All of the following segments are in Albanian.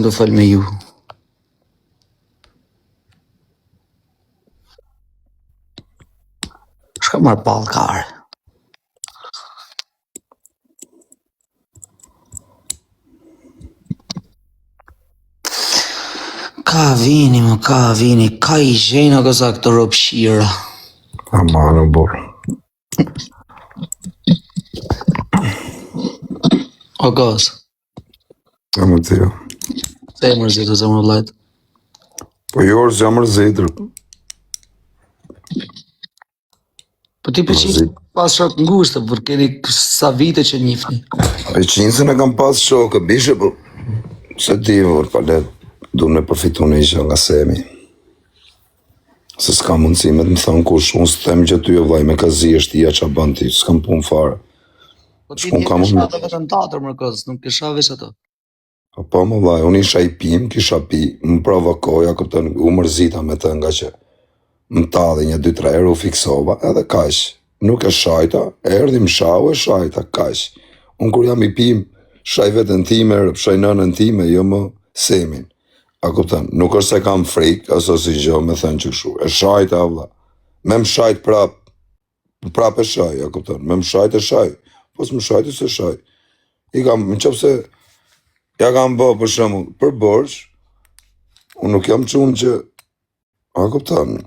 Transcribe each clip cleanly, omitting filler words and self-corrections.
Do fal me ju. Shka marrë pallë kare. Ka vini, ka i gjena kësa këtë ropshira. Ama në borë. O gaz. E më të jo. Se e mërzitë, se më vlajtë. Po jo është jam mërzitër. Po ti përqinës pas shok ngushtë, për keni sa vite që njifni. Peqinsën e kam pas shokë, bishe, po se ti vërë palet, du në përfitu në isha nga semi. Se s'ka mundësi me të më thënë kush, unë së them që ty e vlaj me kazi është tia që a bënd ti, s'kam pun fare. Po ti një kësha të vetëm tatër mërkës, nuk kësha veç ato. Po më vlaj, unë isha i pim, kisha pi, më provokoja, këpëtën, u mërzita me të nga që më tadhi një 2-3 herë u fiksova, edhe kash. Nuk e shajta, erdi më shau e shajta, kash. Unë kur jam i pim, shaj vetën time, shaj nënën time, jo më semin. A kuptan, nuk është se kam frik, aso si gjo me thënë që këshu. E shajta, vla. Me më shajt prap e shaj, a kuptan. Me më shajt e shaj. Po s'më shajt e se shaj. I kam, në qëpë se, ja kam bë për shumë, për borsh, unë nuk jam qunë që, a kuptan,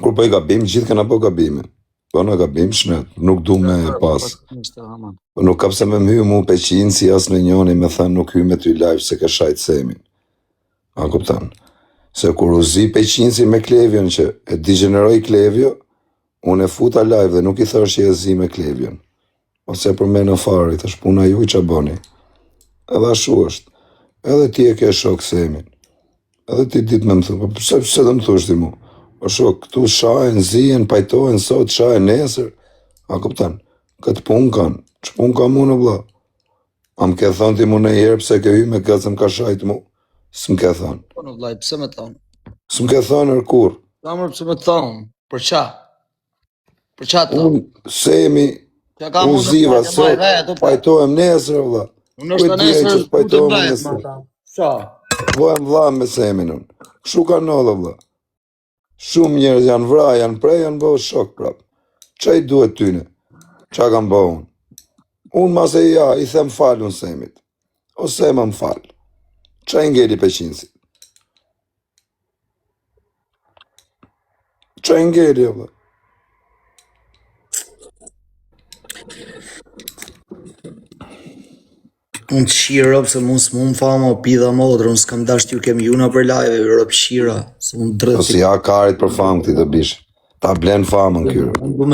kur po i gabim, gjithë këna po gabime. Po në gabim shnet, nuk du me pas. Po nuk kapse me më hy mu peqinë si as në njoni me thënë nuk hy me ty live se ke shajt semin. A kuptan? Se kur u zi peqinë si me Klevjon që e digeneroj Klevjo, unë e futa live dhe nuk i thërë që e zi me Klevjon. Ose për me në fari, të shpuna ju i që boni. Edhe ashu është. Edhe ti e ke shok semin. Edhe ti ditë me më thë, pëse dhe më thushti mu? O shok, këtu shajnë, zijen, pajtojnë, sot shajnë, nesër. A kuptan? Këtë pun kanë. Që pun ka mu në vla? A më ke thonë ti mu në herë pëse ke hy me këtë se më ka shajtë mu? Së më ke thonë. Po në vlaj, pëse me thonë? Së më ke thonë nërkur. Kamër pëse me thonë? Për qa? Për qa të thonë? Unë, semi, u ziva, sot, pajtojmë nesër vla. Unë është të nesër, ku të bëjt ma ta? Qa? Vojmë vla me semin unë. Shu ka nëllë vla. Shumë njerëz janë vra, janë prej, janë bëhë shok prap. Qa i duhet tyne? Qa kam bëhë unë? Unë mase ja, i them falë unë semit. Ose ma më falë. Qa i ngeli peqinësit? Qa i ngeli, vla? Unë të shirë ropë se mund s'mu më fama o pidha modrë, unë s'kam dasht ju kem juna për live, ropë shira, se unë drëti. Ose ja karit për famë këti të bishë, ta blenë famën kjërë. Unë bu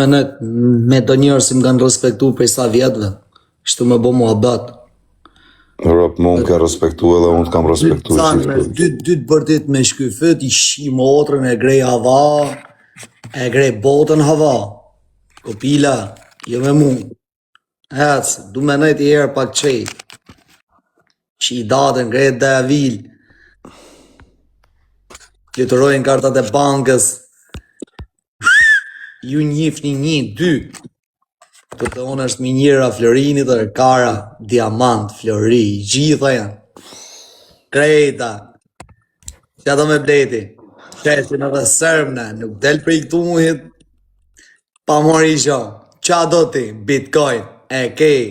me do njërë si më kanë respektu për sa vjetëve, shtu me bo mua batë. Ropë mund ke respektu edhe unë të kam respektu. Dytë bërtit me shkyfët, i shi motrën, e grej hava, e grej botën hava, kopila, jo me mu. Hecë, du me nëjtë i herë pak qejtë. Që i datën, grejt dhe avil, fluturojnë kartat e bankës, ju njifni 1, 2, për të onë është minjera Florinit dhe Kara, Diamant, Flori, gjitha janë, krejta, që ato me bleti, shesin edhe sërmëne, nuk del për i këtu muhit, pa mori isho, qa do ti, Bitcoin, e kej,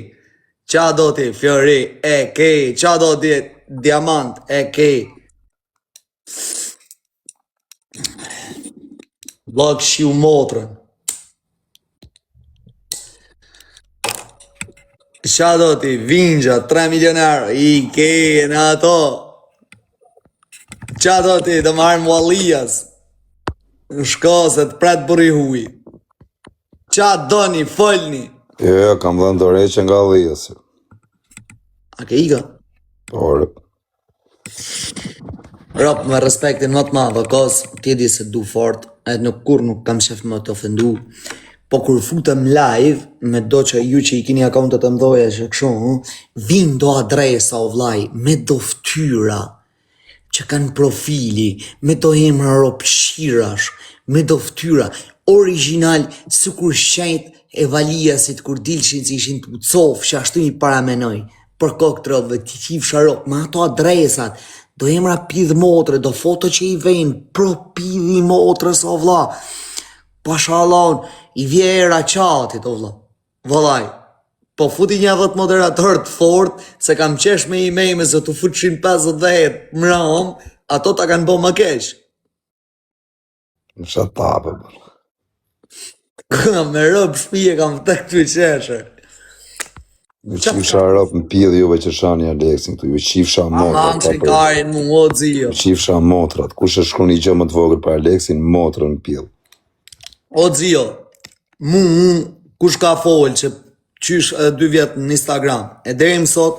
qa do ti, Flori, e kej, qa do ti, Diamant, e kej. Blok shiu motrën. Qa do ti, Vingja, 3 milionar, i kej në ato. Qa do ti, të marrë muallijas. Në shkose të pretë buri huj. Qa do një, folni. Jo, kam dhe ndoreqe nga lijës. A ke ika? Por. Rop, me respektin më të madhë, kos, ti di se du fort, e nuk kur nuk kam shef më të ofendu, po kur futëm live, me do që ju që i kini akauntet të mdoja që këshu, vin do adresa o vlaj, me do ftyra, që kanë profili, me do emra ropshirash, me do ftyra, original, së kur shenjt e valijasit kur dilshin si ishin të ucof, që ashtu i paramenoj, për koktrove, ti qifsha rob, me ato adresat, do emra pidh motre, do foto që i vejnë, pro pidhi motrës, o vla, pashalon, i vjera qatit, o vla, vëllaj, po futi një 10 moderator të fort, se kam qesh me me se të fut 150 mram, ato ta kanë bo më kesh. Në shatape, bërë. Me rëb shpije kam të këtë qeshër. Ju qifsha rëp në pidhë juve që shani Aleksin këtu, ju qifsha motrat. Që karin mu, o zio. Ju qifsha motrat, kush e shkru një gjë më të vogël për Aleksin, motrën në pidhë. O zio, kush ka folë që qysh 2 vjetë në Instagram, e deri më sot,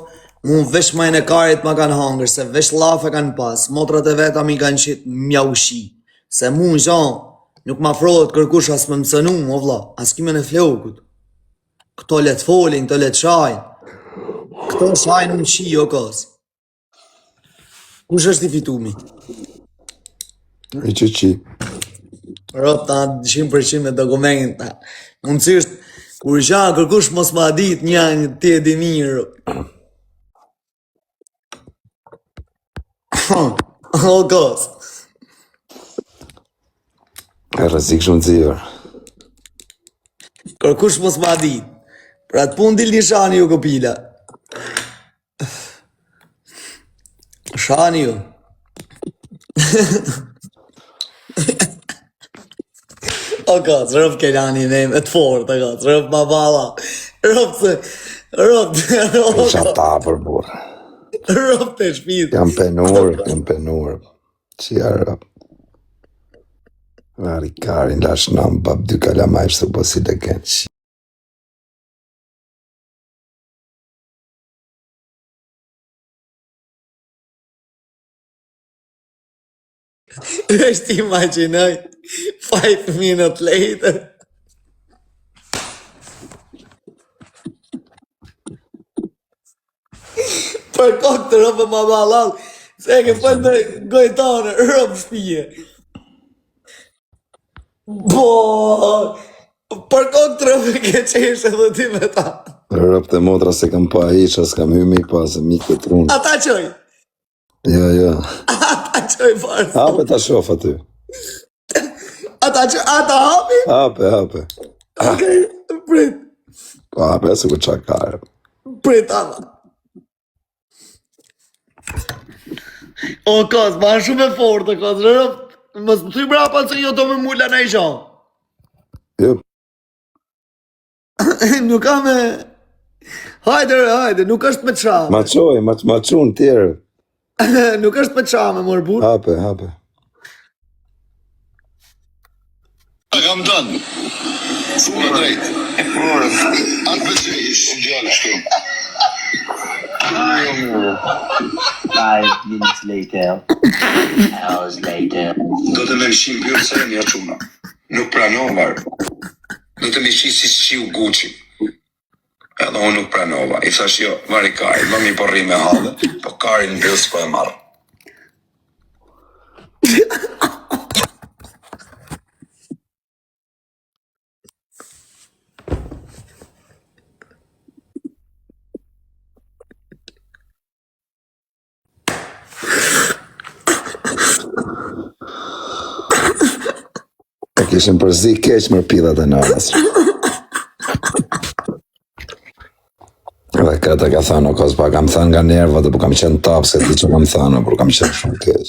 mu vesh majnë e karit ma kanë hangër, se vesh lafe kanë pas, motrat e veta mi kanë qitë mjaushi, se mu zhan, nuk ma frodhët kërkush as më mësënu, o vla, as kime në flokut. Këto let folin, këto let shajnë. Këto shajnë në qi, o kos. Kush është i fitumi? I që. Rop ta 100% me dokumenta. Mundësisht, kur shanë kërkush mos ma dit një tjedi mirë. O kos. E rëzik shumë zirë. Kërkush mos ma dit. Pra të pun dil një shani ju këpila. Shani ju. O kos, rëp kelani me të fort, o kos, rëp ma bala. Rëp se, rëp. Shatape, bërë. Rëp të shpit. Jam penur. Qia rëp. Vari karin, lash nam, bab 2 kalamaj, shtë po si legen. Është imaginoj 5 minutes later. Për kokë të rëpë ma balal, se ke për në gojtane, rëpë shpije. Bo, për kokë të rëpë ke qeshe dhe ti me ta. Rëp të motra se kam pa isha, s'kam hymi pa se mi këtë trunë. Ata qoj. Ja. Ata qoj farë. Hape ta shof aty. Ata qoj, ata hapi? Hape. Okej, prit. Hape, se ku qa kare. Prit, ama. O, kos, ma shumë e fortë, kos, rëp. Mos më thuj brapa se jo do me mulla në i shonë. Jo. Nuk ka me... Hajde, nuk është me qa. Ma qunë tjerë. Nuk është me qa me mërë burë. Hape. A kam dënë. Shumë drejt. Atë bëse ishë gjallë shkëm. 5 minutes later, hours later. Do të me mëshim pyrë se një quna. Nuk pranova. Do të me shi si shiu Gucci. Edhe unë nuk pranova. I thash jo, vari Karin, më mi porri me halë, po Karin në bërës po e marë. E kishën përzi keq mërë pidat e nërës. Dhe këta ka thënë, o kos, pa kam thënë nga nerva dhe po kam qenë tapë, se ti që kam thënë, por kam qenë shumë keq.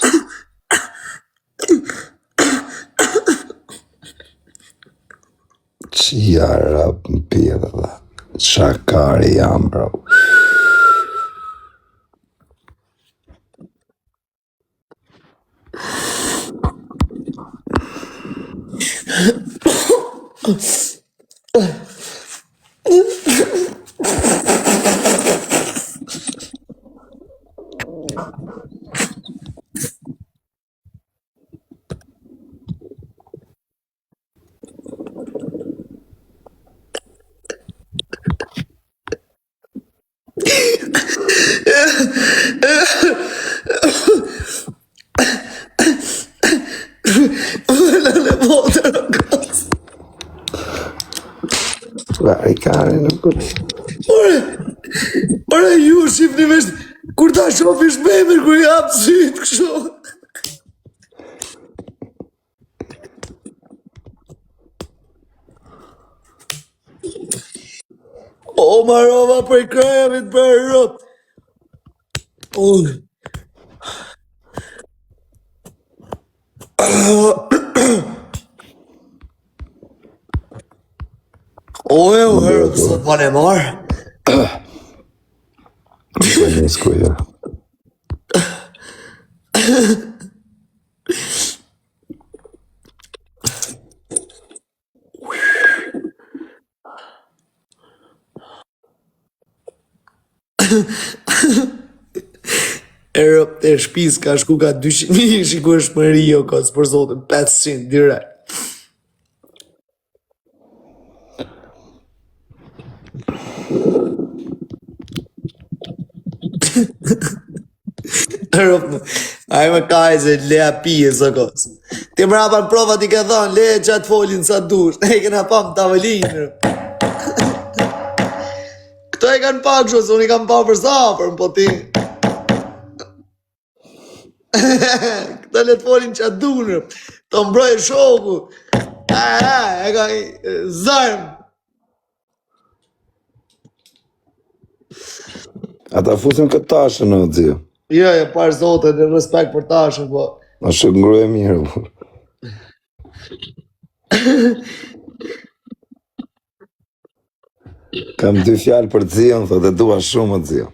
Qia rap në pjedhe dhe, qakari jam, bro. Vari Karin nuk këtë. Ore, ju shi fillimisht, kur ta shofish beber, kur i hap syt, kështu. O, marova për krajave të bërë rop. O, herë, sot pa ne marë. Të nisku, ja. Erop të shpis ka shku ka 200.000, shiku është më rio, ka së për zotën 500, direkt. Erop, a i më kaj se lea pije së kosë. Ti më rapan prova ti ke thonë, le qatë folin sa dush, ne i kena pa më tavelinë. Këto e kanë pa kështu, se unë i kam pa për sapër, po ti. Këto le të folin qatë dunë, të mbroj shoku. E ka zarmë. Ata fusin këtë tashën në dzio. Jo, parë zotën, respekt për tashën, po. A shë ngru e mirë, po. Kam 2 fjalë për dzion, thot e dua shumë dzio.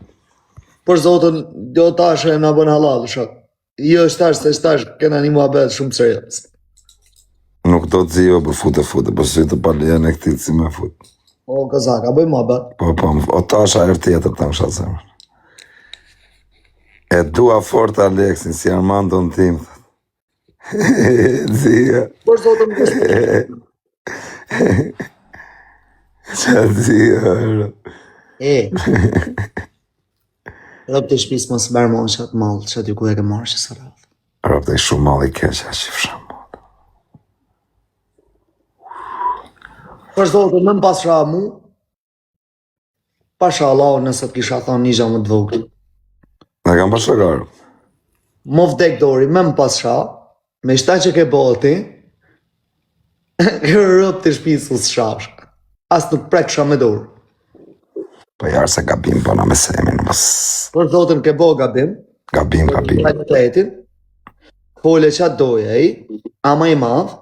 Për zotën, do tashë e nga bën halal, shok. Jo, shtash, se shtash, kena një muhabet shumë serios. Nuk do dzio për fute, për sy të paljen e këtit si me fut. O, kazaka, bëj muhabet. Po, o tasha e tjetër të në shasem. E dua fort Aleksin, si Armandon tim. Dzia. Për zotën, Qa dzia, rëp të shpis mos bërë mon qatë malë, që aty ku e ke marrë që së rrëth. Rëp të i shumë malë i keqa që fshamë. Për zotën, në më pasra mu, pasha Allah, nëse të kisha thonë një gjamë të vogël. Në kam pashakarë. Mo vdek dori, me më pasra, me shta që ke boti, rëp të shpis u së shafsh. As nuk preksha me dorë. Po jarë se gabim bëna me semin, mos... Për zotën ke bo gabim, Gabim. kletin, pole qatë doje i, ama i madhë,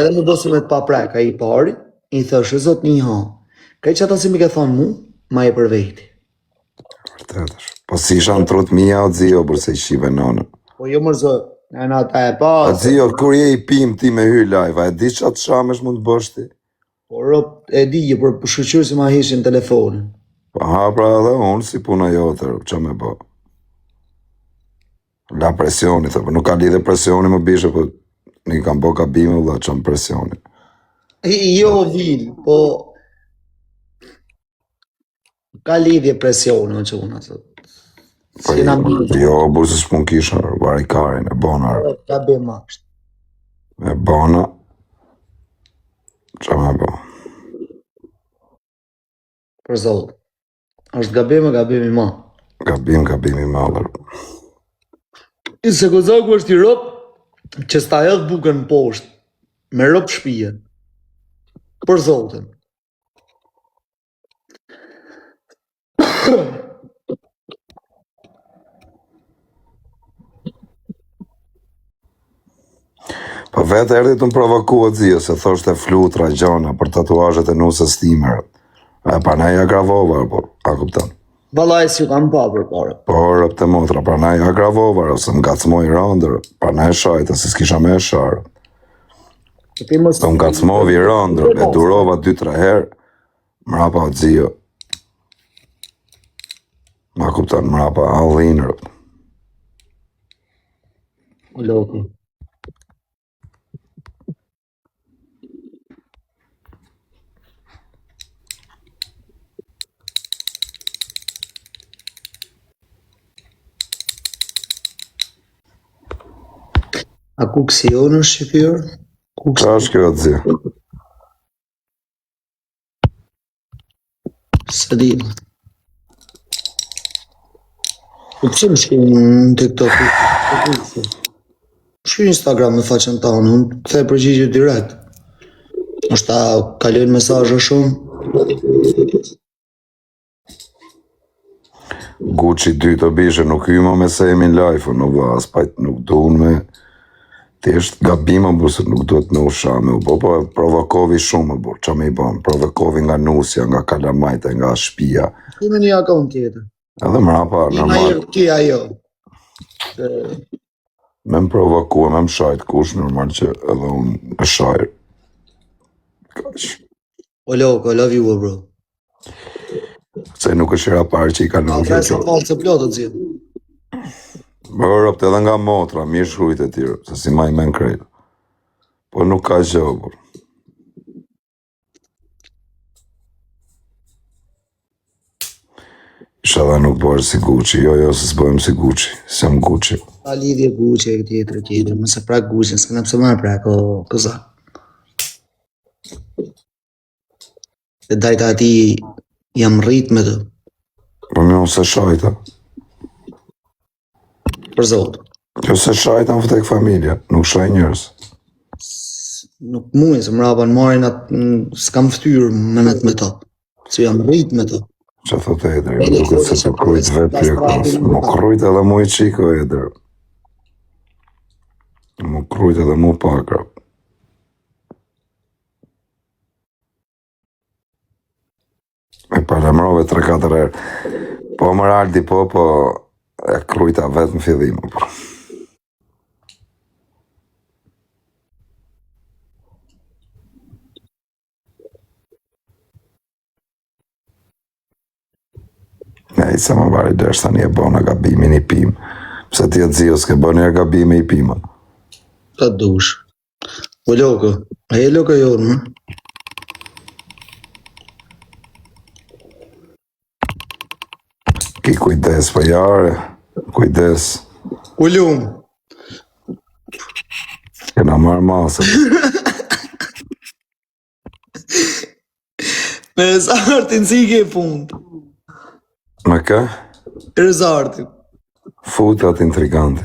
edhe më dosi me të pa preka i pari, i thëshë zot një ha. Kaj që ata si mi ke thonë mu, ma e për vejti. Vërtetësh. Po si isha në trut mija o dzio, burse i shive nonën. Po jo mërzë, e na ta e pa. O dzio, kur je i pim ti me hy live, a e di qatë shamesh mund të bësh ti? Po rëp, e di, për shqyqyrë si ma hishin telefonin. Po ha pra edhe unë si puna jote, rëp, që me bë? La presioni, thë, nuk ka lidhe presioni më bishe, po një kam bo kabime dhe që më presioni. Jo, vil, po... Ka lidhje presioni, o që unë asët. Po jo, burse s'pun kisha, varikarin, e bona, Ka bëma është. e bona, që me bë? Për zotë. është gabim i ma. Gabim i madhër. Se kozaku është i rop, që s'ta hedh bukën në poshtë, me rop shpije. Për zotën. Po vetë erdi të më provokua dzio, se thoshte flutra, gjona, për tatuajet e nusës timerët. E pa ne ja gravova, po, a kupton? Valaj si kam pa për pare. Po, rëp të motra, pa ne ja gravova, ose më gacmoj rëndër, pa ne shajtë, se s'kisha me sharë. Të më gacmovi rëndër, e durova 2-3 herë, mrapa o dzio. Ma kupton, mrapa allinër. Loki. A ku kësi jo në Shqipër? Qa është kjo dzio? Së di. Po pse më shkruaj në TikTok? Shkruaj në Instagram në faqen tonë, unë kthej përgjigje direkt. Është ta kalojnë mesazhe shumë. Gucci 2 të bishe, nuk hyma me se jemi live, në vlas, nuk duhen me... Ti është gabima, burse nuk duhet me ushame, po provokovi shumë, bur, që me i bon, provokovi nga nusja, nga kalamajte, nga shpia. Kime një akon tjetër. Edhe mrapa, normal. Ki ajo. Me më provokua, me më shajt kush, normal që edhe unë e shajrë. Kaq. O loko, I love you, bro. Se nuk është shira parë që I ka në Ka sa falë se plotë të zhjetë. Më rëpte edhe nga motra, mirë shkrujt e tjërë, se si ma I men krejtë. Po nuk ka gjë, bur. Isha dhe nuk bërë si Gucci, jo, se s'bëjmë si Gucci, se jam Gucci. Ta lidhje Gucci e tjetër, mëse prak Gucci, s'këna pëse marë prak, o këza. E dajta ati jam rrit me të, Po më unë se shajta. për zotë. Jo se shajta më vëtek familja, nuk shaj njërës. Nuk mujnë, se mrapa në marin atë, s'kam ftyrë menet me të, se jam rrit me të. Që thot e edri, më duket se të krujt vetë për e kos. Më krujt edhe mu I qiko e edri. Më krujt edhe mu pakra. E palemrove 3-4 herë. Po më raldi po e krujta vetë në fillim. Ne I se më bari desh tani e bona gabimin I pim. Pse ti e dzio s'ke bëni e gabime I pima. Ta dush. O loko, e loko jonë, më? Ki kujdes për jare, kujdes. U lumë. Kena marrë masë. Me rezartin si I ke fund. Me ke? Rezartin. Futat intrigantin.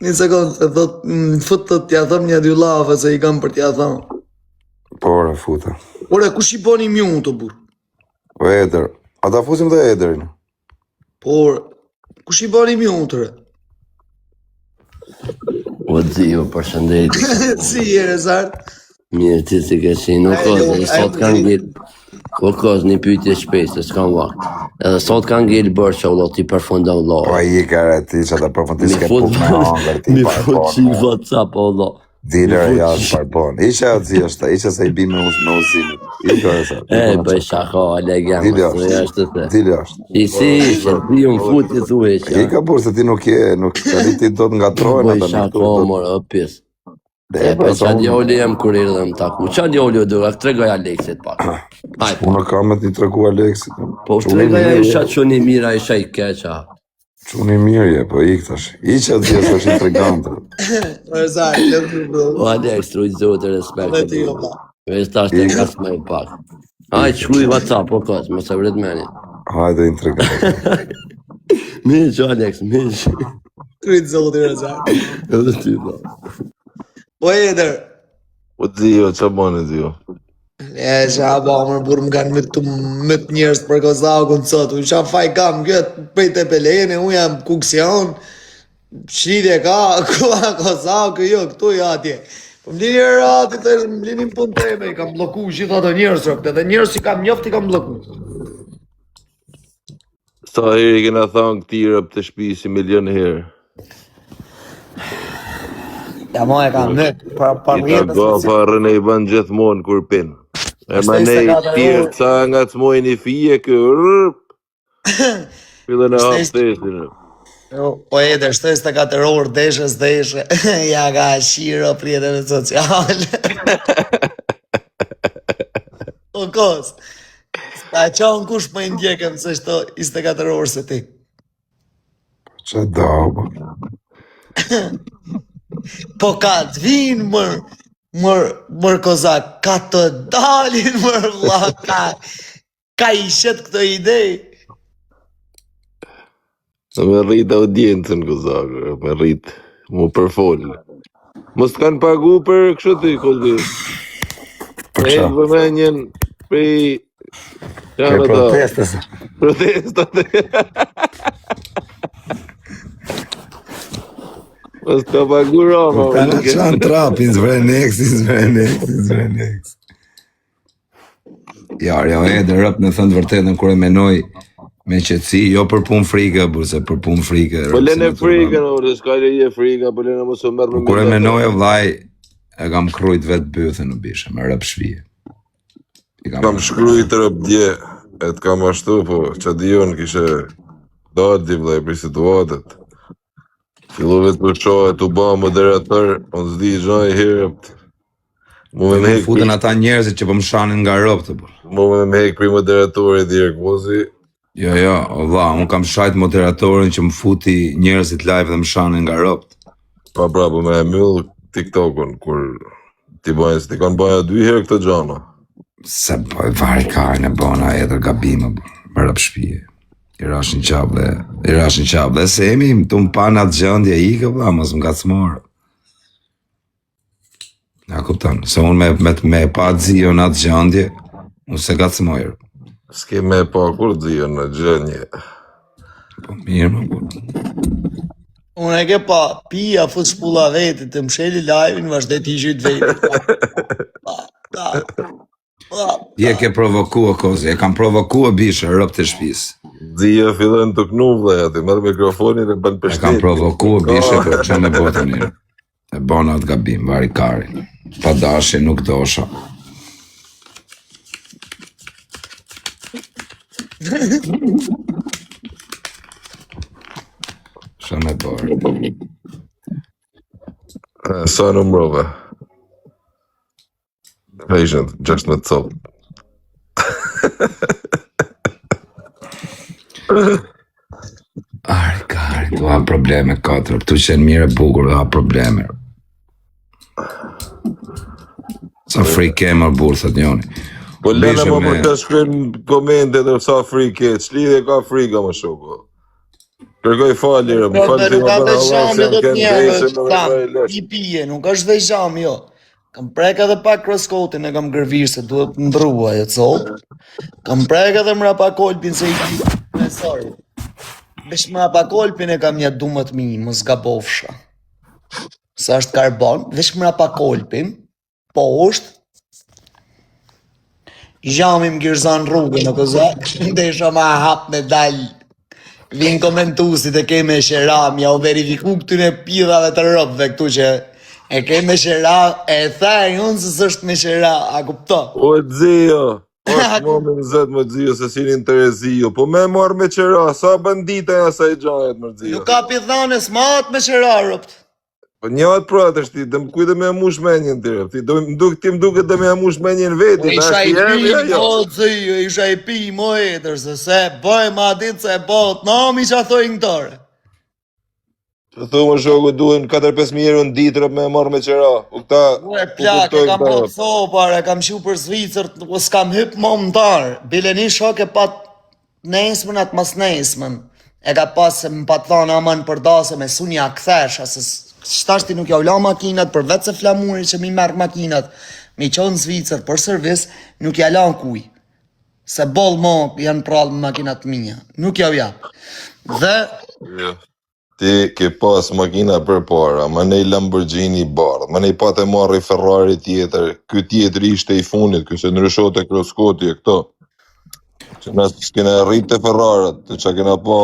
Një sekundë, se thot, fut të t'ja thëm një dy lafe se I kam për t'ja thëm. Por e futa. Ore, kush I boni mjun të burë? O eder. A ta fusim dhe ederin. Por, kush I boni mjun të re? O dzio, përshëndetje. Si e rezart? Mirë ti si ke qenë, nuk ka, dhe sot kanë ngel. Ko kos një pyetje shpejt, se s'kam vakt. Edhe sot kanë ngel bërë që Allah ti përfundon Po Allah. I kare ti që ta përfund ti s'ke pup me hangër ti Mi fut që I WhatsApp Allah. Dilër jashtë parpon. Ishe o dzjeshta, ishe se I bi me uzinit. I kare sa. Bëj shaka, legem, Dilë së jashtë të. Dilë jashtë. I si ishe, ti unë fut I thuhe që. I ka burë se ti nuk je, nuk ti do të nga trojnë Bëj ata shaka, mor, o pis. E Po qa djoli jem kur i dhe më taku. Qa djoli o duka, tregoj Aleksit pak. Hajde. Unë kam e ti tregu Aleksit. Po tregoj isha quni mira, isha I keqa. Quni mirë je, po I këtash. I që dzjes është intrigante. Rezart, lëmë të bro. O Aleks, truj zote respekt. Dhe ti, opa. Vesh tash të nga s'me I pak. Hajde, shkruj WhatsApp, po kos, më se vret meni. Hajde intrigante. Miq, Aleks, miq. Kryt zoti rezart. Edhe ty, do. O eder. O dzio, qa bane dzio? E qa ba, mërë burë më kanë më të njërës për Kozakun sot. U qa faj kam këtë pejt e pelene, unë jam kuksion. Shqidje ka, kua Kozaku, jo, këtu i atje. Po më lini rati, të më lini më punë teme, I kam bloku gjitha të njërës, edhe njërës I kam njoft I kam bloku. Sa herë I kena thonë këti rëp të shpisi milion herë. Ja ma e kam në, I ta gafa rëne I ban gjithmonë kur pin. E ma nej tjerë ca nga të mojnë I fije kë rëp. Fillën e hapë tesin rëp. O eder, 24 orë deshe. Ja ka shiro prietën sociale. O kos, ta qonë kush më I ndjekem se shto 24 orë se ti. Që dobo. Po ka të vinë mër Kozak, ka të dalin mër vla, ka I shet këto idej. Me rrit audiencën kozakë, me rrit mu përfol. Mos t'kan pagu për kështu ty, kozi. Për E çfarë? vëmenjen prej... Për protestës. Protestat. Mos t'ka pagu Rama. Ta në qanë trapin, zvenex. Ja, edhe rëp në thënë të vërtetën kur e menoj me qetësi, jo për punë frike, burse për punë frike. Po lene frikën, ore, s'ka leje frika, po lene mos u merr me kur e menoj e vllai, e kam krujt vetë bythën në bishë, me rëp shpije. Kam shkrujt rëp dje, e t'kam ashtu, po, që dion kishe dati vllai për situatet. Fillove të përshohet u ba moderator, unë s'di gjaj herët. Mu me futën ata njerëzit që po më shanin nga rëpë të bërë. Mu me hek për moderatorit direk, mozi. Jo, vlla, unë kam shajt moderatorin që më futi njerëzit live dhe më shanin nga rëpë. Pa po me e myll TikTokun, kur ti bajnë, ti kanë baja 2 herë këtë gjana. Se boj vari karën e bona edhe gabime, më rëpë shpije. I rashin qap dhe se emi të më pa në atë gjëndje i ke vlla, mos më gacmorë. Ja kupton, se unë me pa dzio në atë gjëndje, unë se gacmojër. S'ke me pa kur dzio në gjëndje. Po mirë më burë. Unë e ke pa, pia fut shpulla vetit, të msheli live-in, vazhde t'i gjyt vetit. Je ke provokua kozi, e kam provokua bishë rëp të shpisë. Dzio fillën të knu vllai aty, merr mikrofonin e bën E pështet. kam provokua bishë, po që me botë njërë. E bona atë gabim, vari kari. Pa dashi nuk dosha. Shë me bërë. Sa numrove? Patient, just në cop. Ari kari, du ha probleme 4, tu qenë mire bukur, du ha probleme. Sa frike më burë, thët njoni. Po lene më për të shkrim komente dhe sa frike, ç'lidhje ka frika më shoko. Kërkoj falire, më falë të më bërë Shami do të në njërë, i pije, nuk është dhe shami, jo. Kam prek edhe pak kroskotin e kam gërvirë se duhet ndrua e copë. Kam prek edhe mra pa kolpin se i pije, sorry. Vesh mra pa kolpin e kam një dumët mi, më zgabofsha. Sa është karbon, vesh mra pa kolpin, po është, Gjami më gjërzan rrugën në Kozak, ndesha ma hap me dalë. Vinë komentusit e keme sheramja, o verifiku këtyne pidhave të rëpëve këtu që e keme shera, e thaj unë se s'është me shera, a kupto? O dzio, pas momin zët më dzio se si një Terezio, po me marrë me qera, sa bandita e asaj gjajet më dzio. Nuk ka pidhane s'mat me shera rëpt. Po një atë pratë është ti, dhe më kujtë me amush menjen të rëp, ti më duke dhe me amush menjen veti, Isha i pi, mo dzio, isha i pi, mo etër, se bëj ma ditë se bot, nami që a thojnë këtore. Të thu më shoku duhen 4-5 mijë në ditë rëp me marrë me qera, u këta... Ue plak, e kam po thopar, e kam shu për Zvicër, s'kam hyp më më tarë, bileni shok e pat nesmën atë mas nesmën, e ka pas se më pat thonë amën për dase me sunja këthesha, se shtashti nuk ja u la makinat, për vetë se flamuri që mi merë makinat, mi qonë Zvicër për servis, nuk ja la në kuj, se bol mo janë prallë makinat minja, nuk ja u japë, dhe... Ti ke pas makina për para, ma nej Lamborghini bardh, ma nej pat e marri Ferrari tjetër, ky tjetër ishte i funit, këse ndryshot e kroskoti e këto. Që na s'kena rrit të Ferrarat, të që kena pa...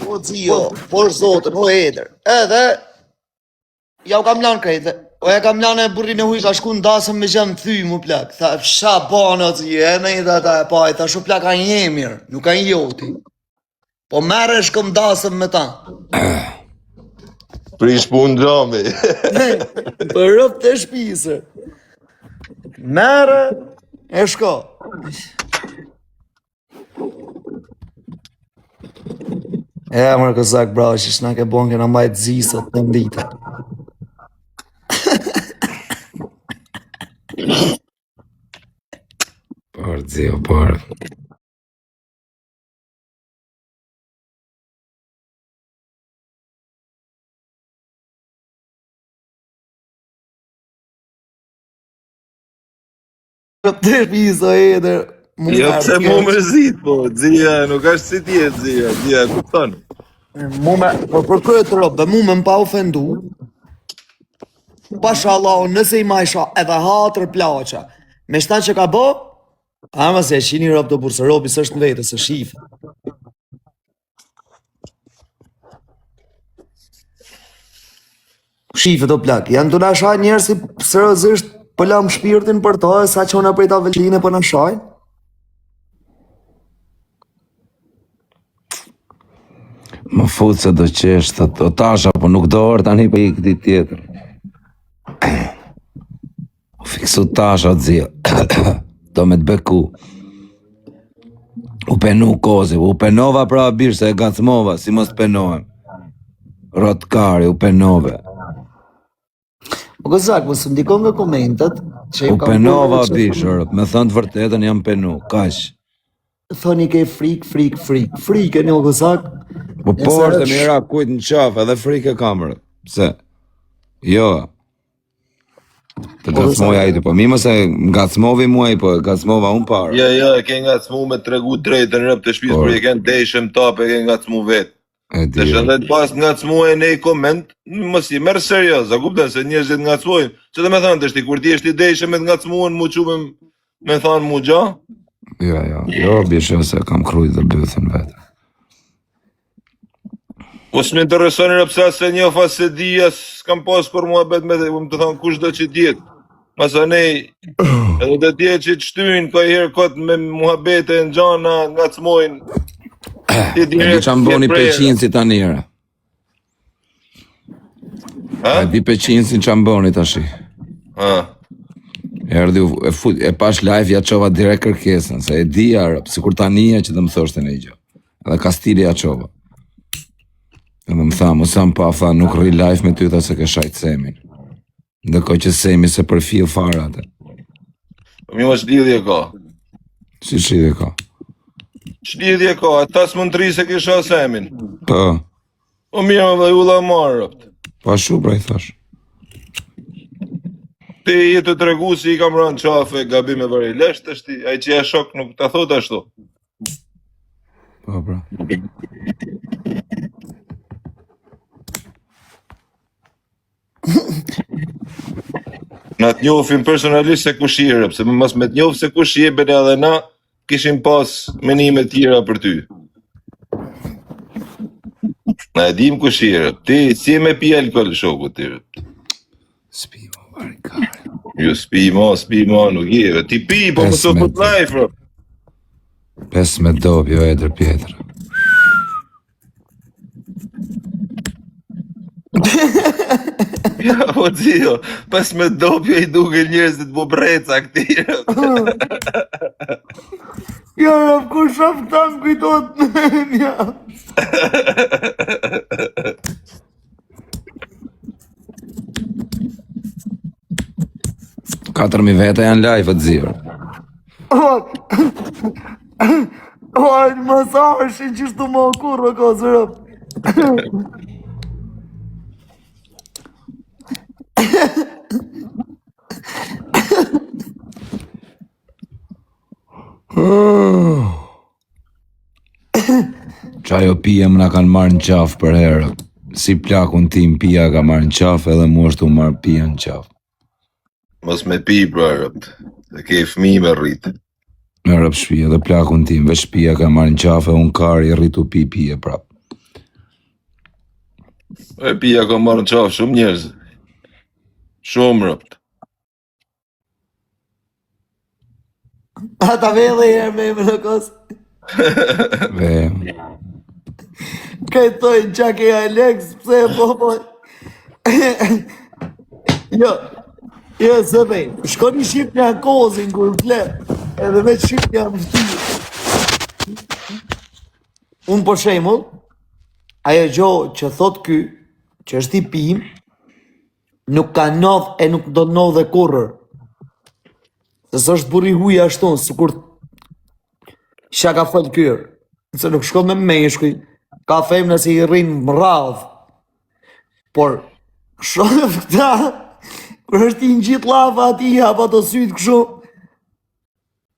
O dzio, por zotën, o eder, edhe, ja u kam lanë krejtë, o ja kam lanë e burrin e huj, ka shku në dasëm me gjemë thy mu plak, tha, sha banë o dzio, e me i dhe ta e pa, tha, shu plak a një mirë, nuk a një joti. Po merre shkëm dasëm me ta. Prish pun gjami. Për rëp të shpisë. Merre e shko. E mërë Kozak bravo që shna ke bon këna majtë zisët në mdita. Por, dzio, por. Të shpiso edhe Jo, pse mu mërzit, po, Xhia, nuk është si tjetë, Xhia, kupton. Po për këtë robe, mu me m'pa ofendu, pashallah, nëse i majsha edhe hatër plaqa, me shtan që ka bo, ama se e qini rob të burë, se robi së është në vete, se shife. Shife të plak, janë të nashaj njerë si sërëzisht pëllam shpirtin për ta, e sa që ona prej ta veline për nashaj. Më futë se do qesh, thët, o tasha, po nuk do orë tani për i këti tjetër. U fiksu tasha, Xhia. Do me të beku. U penu kozi, u penova pra birë se e gacmova, si mos të penohem. Rotkari, u penove. Po gëzak, më së ndikon nga komentet, që U penova bishër, me thënë të vërtetën jam penu, kash. Thoni ke frikë, një gëzak. Po por të mira kujt në qafë, edhe frike kamërë. Pse? Jo. Të gacmoja i të, po mi mëse gacmovi muaj, po gacmova unë parë. Ja, e ke ngacmu me tregu drejtën rëp të shpisë, për e ke në deshëm tapë, e ke ngacmu vetë. Dhe shëndet pas ngacmu e ne i koment, mos i merë serios, a kupten se njerëzit ngacmojnë. Që të me thanë të shti, kur ti është i deshëm e të ngacmuën, mu qume me thanë mu gja? Jo, bishë se kam krujt dhe bëthën vetë. Po s'me interesoni rëpsa se një se dhja, s'kam pas për mua bet me më të thonë kush do që tjetë. Masa nej, edhe të tjetë që të shtyjnë, ka i herë kotë me muhabete në gjana, ngacmojnë. E di që amboni peqinë si ta njëra. E di peqinë si që amboni të shi. Erdi e pash live ja qova direkt kërkesën, se e di arëp, si kur ta një që të më thoshtë në i gjë. Edhe kastili ja qova. Edhe më tha, mësam pa, tha, nuk rri live me ty ta se ke shajt Semin. Ndërkohë që Semi se përfil fara atë. Mi më shlidhje ka. Si shlidhje ka? Shlidhje ka, ata s'mën të ri se kisha Semin. Po. O mirë dhe u la marë. Pa shu, pra i thash. Ti jetë të tregu si i kam rënë qafe, gabime vëri lesht është ti, a i që e shok nuk të thot ashtu. Po, pra. Na të njofim personalisht se kush je, se më mas me të njof se kush je, bene edhe na kishim pas menime tjera për ty. Na e dim kush je, ti si me pi alkohol shoku ti. Spi mo, varikare. Jo, spi mo, nuk je, ti pi, po më so put life, bro. 15 dobi, o edër pjetër. Ja, po Xhio, 15 dobi i duke njerëzit bo breca këti. Ja, ku shaf këta më kujtot në mja. 4.000 vete janë live të zirë. Në masashin që shtu më kurë, ka zërëp. Qajo pijem nga kanë marrë në qafë për herë. Si plakun tim pija ka marrë në qafë edhe mu është u marrë pija në qafë. Mos me pi, brarët, dhe ke fmi me rritë. Në rëpë shpija dhe plakun tim, veç pija ka marrë në qafë e unë kari e rritu pije prapë. E pija ka marrë në qafë shumë njerëz. Shumë rëpt. Ata vele e herë me në kosë. Ve... Këtojnë qa ke Alex, pse po. Jo, se vej, shkoni shqip një kozin kur flet, edhe me shqip një mështi. Unë po shemull, ajo gjohë që thot ky, që është i pim, nuk ka nodh e nuk do nodh dhe kurrër. Se së është buri huja ashtu, së kur shka ka fëllë kyrë, se nuk shkon me meshkuj, ka femna si i rrinë më radhë. Por, shonë këta, kër është i në gjitë lava ati, hapa të sytë këshu,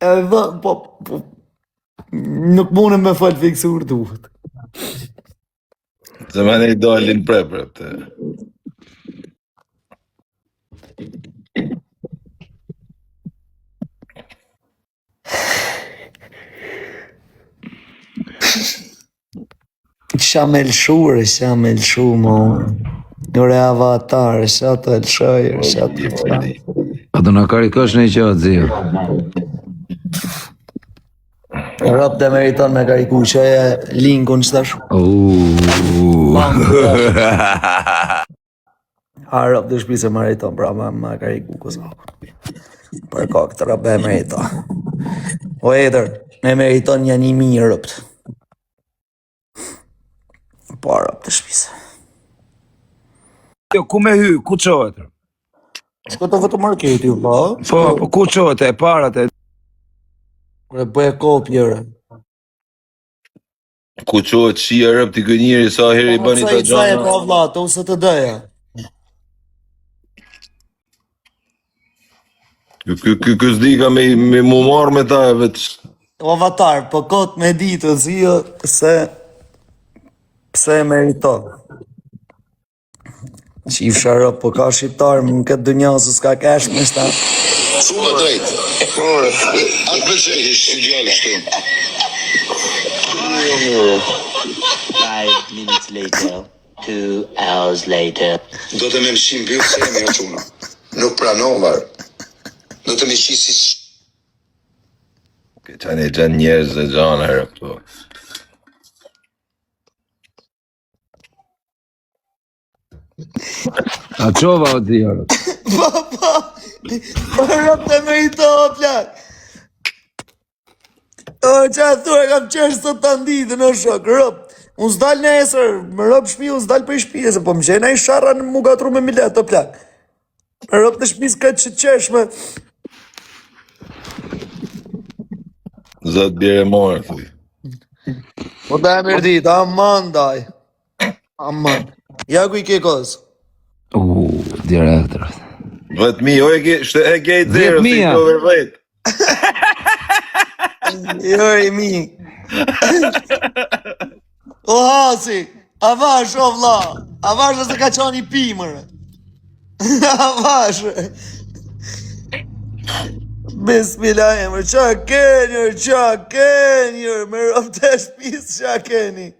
Po, nuk mundem me fal fiksur duhet. Se më ne dalin prepër të. Isha me lëshu, mo. Njëre avatar, isha të lëshoj, isha të lëshoj. A do në karikosh në i qatë, zio? Rap dhe meriton me kariku që e linkun që tash. A rap dhe shpi se meriton, pra me kariku kësa. Për ka këtë rap dhe meriton. O edher, me meriton një 1.000 rëpt. Pa rap dhe shpi se. Jo, ku me hy, ku qohet? Shko të vëtë marketi, pa? Po ku qohet e parat e... Kure bëhe kopjere. Ku qohet shia rëp t'i gënjiri sa herë i bani të Sa e gjana. pa vla, të use të dëja. Ky s'dika me mu marrë me ta e veç. O avatar, po kot me ditë, zio, pse e meriton. Qif sharop, po ka shqiptar më në këtë dënja se s'ka kesh me shta. Shumë drejt. Atë pëlqej ishtë gjallë shtu. 5 minutes later. 2 hours later. Do të me mshim bjurë se jemi o quna. Nuk pranovar. Do të me qisi Ke qani gjanë njerëz dhe gjana rëp to. A qova o zio? Po rëp të merito, plak. O, që a thua, kam qesh sot të nditë në shok, rëp. Unë s'dal nesër, më rëp shpi, unë s'dal për shpi, se po më gjena i sharra në mu gatru me milet, o plak. Më rëp të shpi s'ka që qeshme. Zot bjerë e morë, thuj. Po da e mërdit, aman daj. Aman. Ja ku i ke kos. Direktor. 10.000, o e ke i zero, si 10.000. kove vejt. Jo e mi. O hasi, a vash o vla. A vash dhe se ka qani pimër. A vash. Bismillah e mërë, qa kenjër, me rëp të shpis qa keni.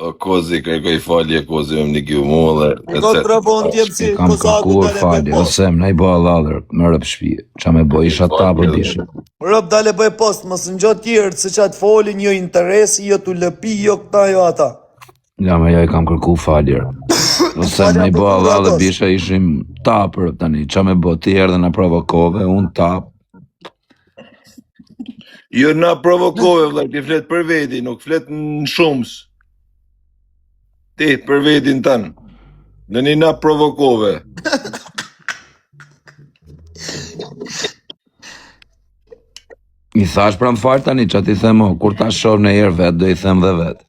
O kozi, kërkoj falje, kozi me më një kjo mu dhe... Ko të rabon tjemë si Kam kozaku kërkuar dale bëj falje, o post. sem, na i bo aladër, më rëp shpije. Qa me bo, isha ta për dishe. Rëp dale bëj post, mos në gjotë tjerë, se qatë folin, jo interesi, jo të lëpi, jo këta, jo ata. Ja, me ja i kam kërku falje. O sem, na i bo aladër, bisha ishim ta për tani. Qa me bo, ti erdhe na provokove, unë ta. Jo na provokove, vllai, ti flet për veti, nuk flet në shumës. Ti, për vetin tanë. Në një na provokove. I thash pra më falë tani, që ti them o, kur ta shoh në herë vetë, do i them dhe vetë.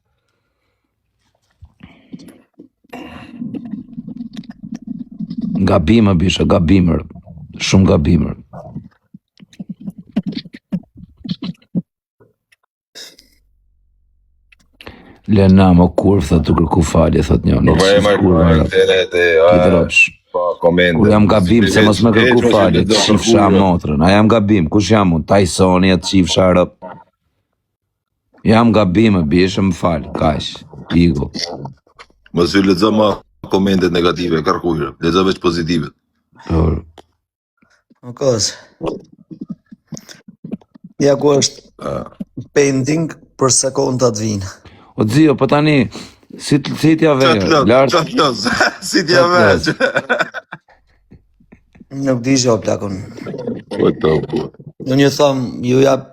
Gabime, bisha, gabimër. Shumë gabimër. Lena, më kurf, thot të kërku falje, thot një. Po e marrë internet e... I dropsh. Pa komente. Kur jam gabim, se mos me kërku falje, të qifsha motrën. A jam gabim, kush jam unë? Tysoni, të qifsha rëp. Jam gabim, bishë më falë, kash. Igo. Mos ju lexo ma komentet negative, kërkujrë. Lexo veç pozitive. Por, Në kos. Ja ku është pending për sekondat vinë. o zio, po tani, si t'ja vejë, lartë. Qatë si t'ja veç. Nuk di që o plakon. Po to, po. Në një thëmë, ju jap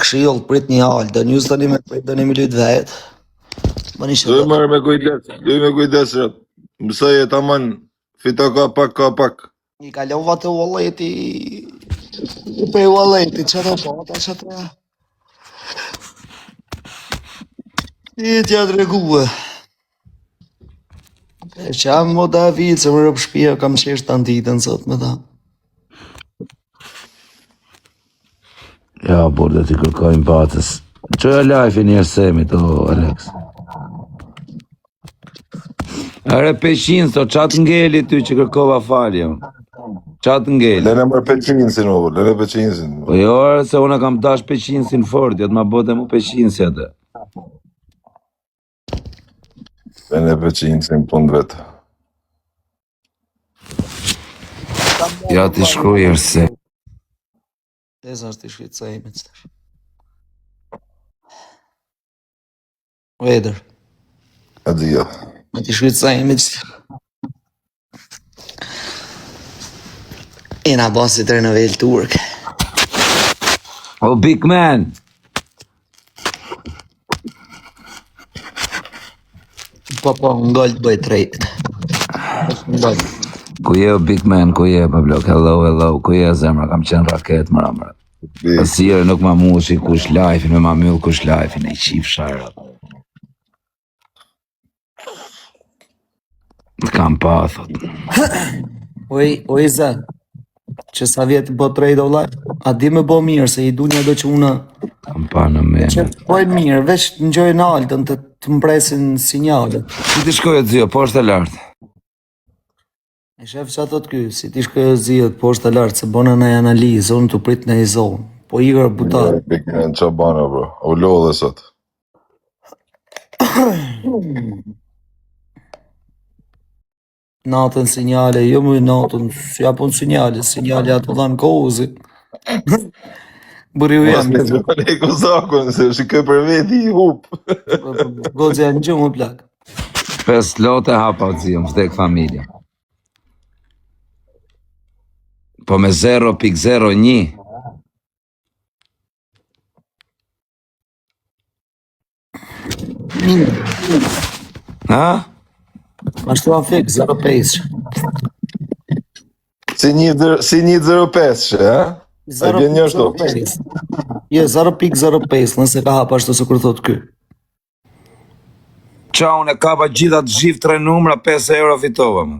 këshill, prit një halë, dhe njës të një me prit, dhe një me lytë vetë. Më një Do shëtë. i marrë me kujdes, rëp. Mësaj e taman, fito ka pak. I kalova të walleti, pe walleti, që të pata, që të... I t'ja të reguë. E që jam më David, se më rëpë shpia, kam qesh të nditën sot me ta. Ja, burde t'i kërkojmë batës. Qoja live i njerë semit, o, Alex. Are peshin, so qatë ngeli ty që kërkova falje. Qatë ngeli. Lene mërë peqinsin, o, lene peqinsin. Po jo, se unë kam dash peshinsin fort, jo t'ma bote mu peshinsi atë. Lene peqinsin punë vetë. Ja t'i shkrujër se. Teza është i shkritë sa ime qëtër. Vedër, E dhja. me t'i shkritë sa ime qëtër. Ina basi të në vel turk. O, big man! Po, ngolë të bëj trejt. Ngolë. Ku je o big man, ku je, Pablo, hello, ku je zemra, kam qenë raket, mëra. Asire nuk ma mushi kush live-in, me ma myllë kush live-in, e i qif shara. Kam pa, thot. Oj, zë, që sa vjetë bo trejt o laj, a di me bo mirë, se i dunja do që una, Kam pa në mene. që poj mirë, veç në gjojnë altën të mpresin sinjalet. Si ti shkojë të zio, poshtë e lartë? E shef që ato të ky, si ti shkojë zhjët poshtë e lartë, se bona në analizë, unë të prit në i zonë, po i gërë butat. Big man, qa bana, bro. U lodhe sot. Natën sinjale, jo më natën, si apun sinjale ato dhanë kozi. Bëri u Mas jam, me të bële ku zakon, se shikoj për veti i hup. gozja në gjë më plak. 5 lote hapa të zio, më vdek familja. Po me 0.01. Ha? Ashtu a fik, 0.5. Si një 0.5 që, ha? A vjen një ashtu? 0.05. Jo, 0.05, nëse ka hapa ashtu se kur thot ky. Qa unë e kapa gjitha të gjithë 3 numra, 5 euro fitova, më.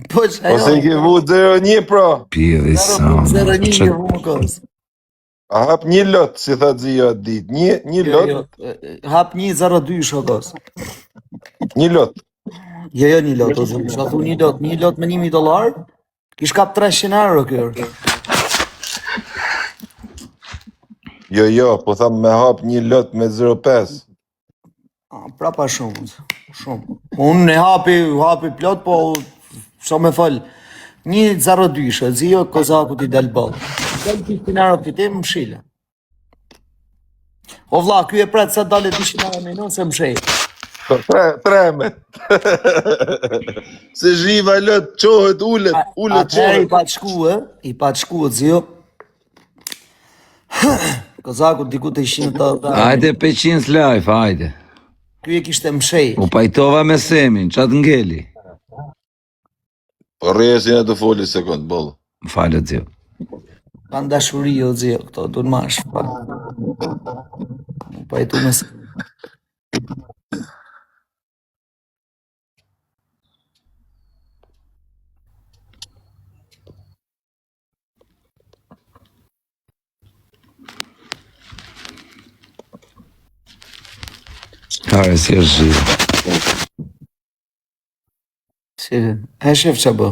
Po që Ose i ke vu 0.1, pro? Pidhi sa, 0.1 që jo më kos. A hap një lot, si tha Zio atë ditë. Një lot? Hap 1.02 shokos. Një lot. Jo, një lot, o zëmë, shka thu një lot me $1.000, kish kap 300 euro kërë. Jo, po tham me hap një lot me 0.5. Prapa shumë. Unë e hapi plot, po shumë me fal. 1.02 shë, zio kozaku t'i del ball. Del 200 euro fitim, më shile. O vlla, ky e pret sa dalet 200 euro me se më shej. Treme. Se zhiva lot, qohet, ullet, Atëherë qohet. i pat shku, zio. Kozaku diku të ishin të... Hajde 500 live, hajde. Ky e kishte më shej. U pajtova me semin, qatë ngeli. Po rresin e të foli sekund, bollë. Më falë të zio. Kanë dashuri o zio, këto du në mash. Pajtu me se... Kare, si është zhiva. E shef që bë.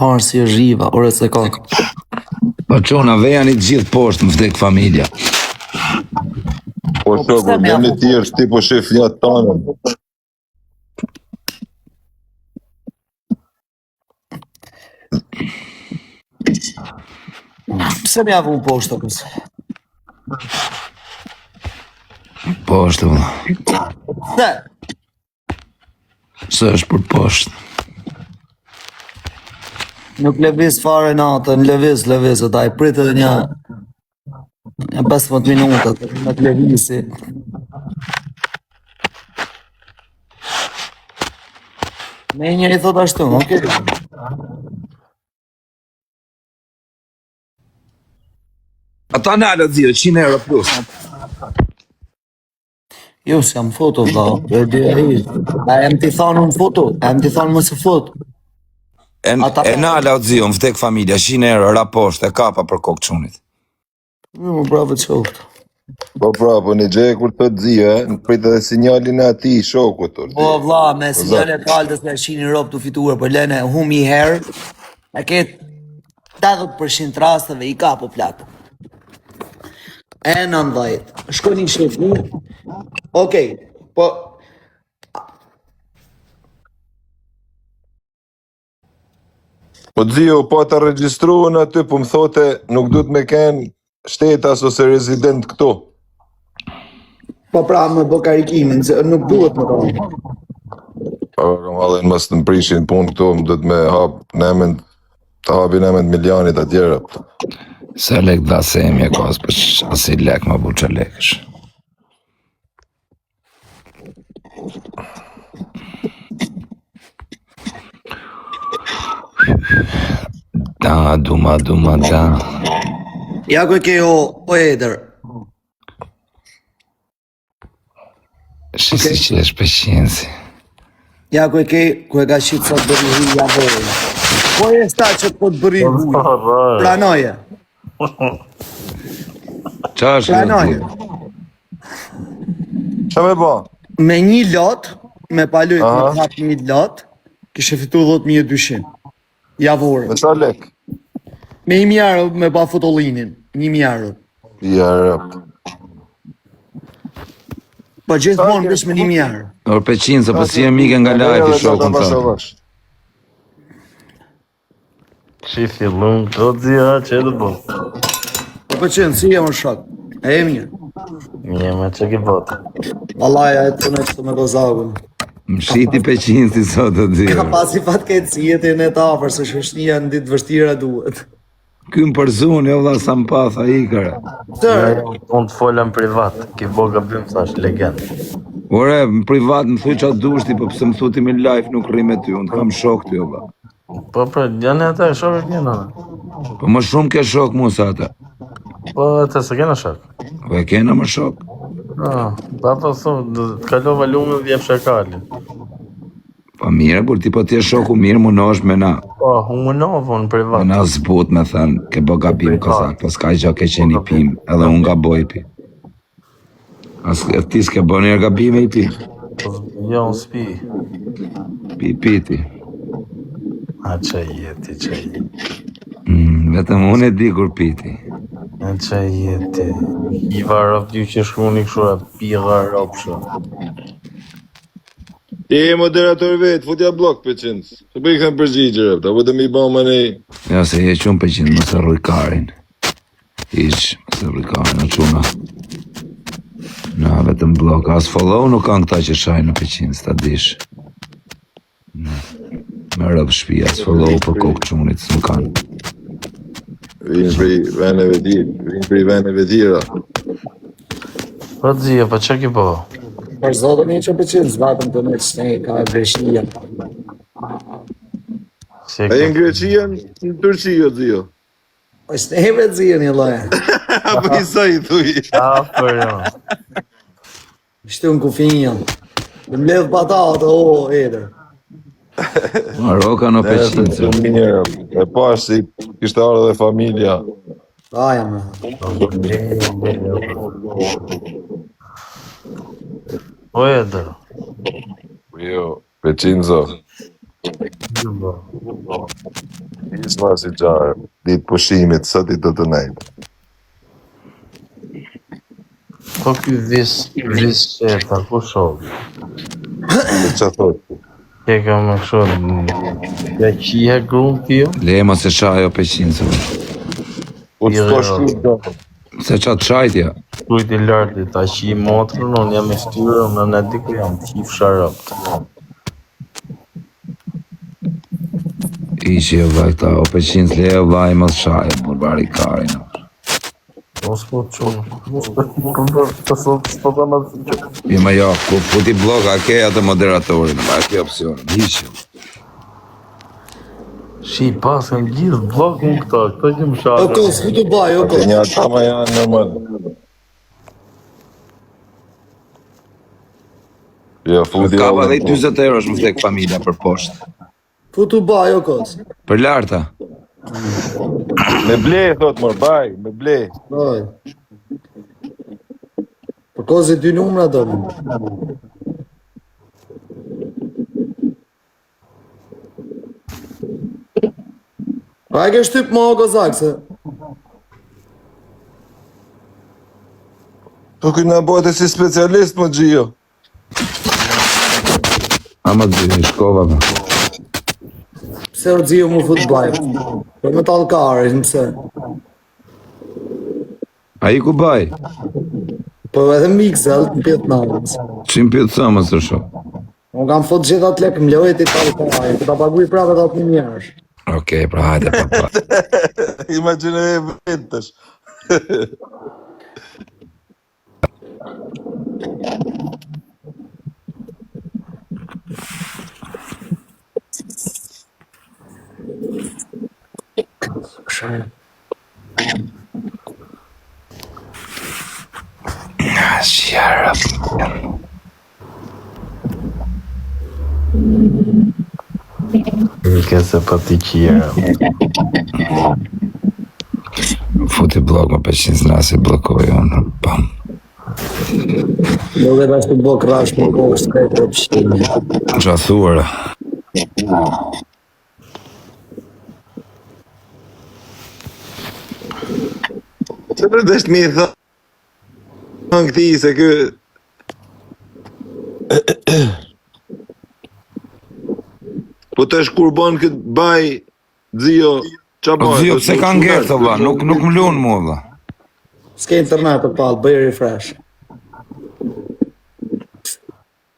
Harë si është zhiva, ore se ka. Po qona, veja një gjithë poshtë, më vdek familja. Po shoko, me një tjerë shti po shef një tanën. Pse me avu poshtë të kësë? Poshtë, vëlla. Se? Së është për poshtë. Nuk leviz fare natën, leviz, o taj pritë dhe një 15 minuta, në të levisi. Me njëri thot ashtu, okej. Ata nalë të zio, 100 euro plus. Jo, si jam foto, vla. A jam t'i thonë unë foto, a jam t'i thonë më se foto. E nalë të zio, më vdek familja, 100 euro, ra poshtë, e kapa për kokë qunit. Më bravo qoftë. Po pra, po një gjë kur të dzio, në pritë dhe sinjalin e ati, shokut të O vlla, me sinjale të altës me 100 rob të fituar, për lene hum i herë, e ketë 80% rasteve i ka po plak. E 90. Shkoni shef. Okej, po Po dzio, po të regjistruën aty, po më thote, nuk du të me kenë shtetas ose rezident këtu. po pra më bë karikimin, se nuk duhet më thonë. Po, kam halën mos të më prishin punë këtu, më du të me të hapin emend milionit atjera. Se lek da se emi e kos, për asi lek më bu që lekësh. Da, duma, da. Ja ku e ke o Eder. Si që është pëshqensi. Ja ku e ke, ku e ka shqitë sot bëri hu ja bërë. Po e sta që po të bëri hu. Pranoje. Qa është? Pranoje. Qa me ba? Me një lot, me palujt me hap një lot, kishe fitu 10.200. Javore. Me qa lek? Me 1.000 euro me pa fotollinin. 1.000 euro. Ja, rap. Po gjithmonë vesh me 1.000 euro. Orë peqinë, se po si e mike nga live i shokun të. Shi fillun këto dzia që edhe bo. Po pëqenë, si jam o shok. E mirë. Një me që ki botë. Allaja e të në që të me gozagun. Më shiti peqinë si sot të Ka dzirë. pasi fatkeqësijet e në tafër, se shoshnia në ditë vështira duhet. Kym për zunë, jo dha sa më patha i kërë. Tërë, Unë të folëm privat, ki bo gabim thash, legend. Ore, në privat më thuj qatë dushti, po pëse më thuti me live nuk rri me ty, unë të kam shok ty, oba. Po për, janë e ata e shokë kena. Po më shumë ke shok mu sa ata. Po e të se kena shokë. Po e kena më shok. Pa po thumë, të kalova lumë dhe jep shakali. Po mire, kur ti po t'je shoku mirë, më në është me na. Po, unë më novë në privat. Me na zbut me thënë, ke bo gabim kozak, po s'ka gjë ke qeni pim, edhe unë gaboj pi. As ti s'ke bo njerë gabime i pi. Jo, në spi. Pi ti. A që jeti, që jeti. Vetëm unë e di kur piti. A që jeti. I varë dy që shkruni këshura, pira ropshë. Ti e moderator vetë, futja blok për qëndës. Se për i këtëm përgjigje, rëpta, po të mi ba më nej. Ja se je qunë për qënë, mëse rruj karin. Iq, mëse rruj karin, në quna. Na, vetëm blok, as follow nuk kanë këta që shajnë në për qënë, s'ta dish. Me rëpë shpia, as follow për kokë qunit, s'më kanë. Vinë për i veneve tjera. Po dzia, po që ki po? për zotën e që pëqenë, zbatën të në që ne ka e Greqia. Si A jenë Greqia në Turqi, o dzio? Po që ne me dzirë një loja. Apo i sa i thuj? për jo. Shtu në kufinja. Dhe më ledhë patatë, o, Eder. Roka në peqinë, se. E pash si kishtë arë dhe familja. Aja me. O Eder. Jo, Peqinzo. Isma si gjarë, ditë pushimit, sa ti të të nejtë. Po ky vis sheta, ku shokë? Që thotë? Ke ka më kështu, ja qia grunë tjo? Lema se shajo peqinë, se. Po të shko shku Se qatë shajtja. Kujt i lartë, ta qi motrën, unë jam i ftyrë, unë në diku jam qif sharëpt. Ishi e vaj këta, o peqinë s'le e vaj më shajo, për bari karin. Unë s'po të qunë, të s'po të më të që. Pima jo, ku puti blog, a ke atë moderatorin, a ke opcionin, ishi. Shi pasën gjithë blokën këta, këta që më O sharë. kos, ku të baj, o kos. Një atama janë normal. Jo, futi Kapa dhe i 20 euro është më vdek familja për poshtë. Ku të baj, o kos. Për larta. Me ble, thot mor, baj, me ble. Baj. Për kozi 2 numra do më. Pa e ke shtyp më o gozak, se... Po këj nga bojte si specialist më Gjio. Ama të shkova më. Pse o Gjio mu fut bajt? Për me talkare, nëse. A i ku baj? Po edhe mikzel të pjetë namës. Qim pjetë thëmës të shumë? Unë kam fut gjitha të lekë më lojët i talkare, ku ta paguj prapë edhe 8 njerësh. Okej, pra hajde papa. Imagjine e vëtësh. Shjarë. Mike se pa ti qira. Futi blok më 500 nasi blokoj unë. Pam. Do dhe bashkë të bëk rash më kohë së kajtë rëpshime. Grathuara. Që për dështë mi thënë këti se kë... Po të është kur banë këtë baj, Gjio, qa bajë? Gjio, pse ka ngerë të va, nuk më lunë mu vë. S'ke internet për palë, bëj refresh.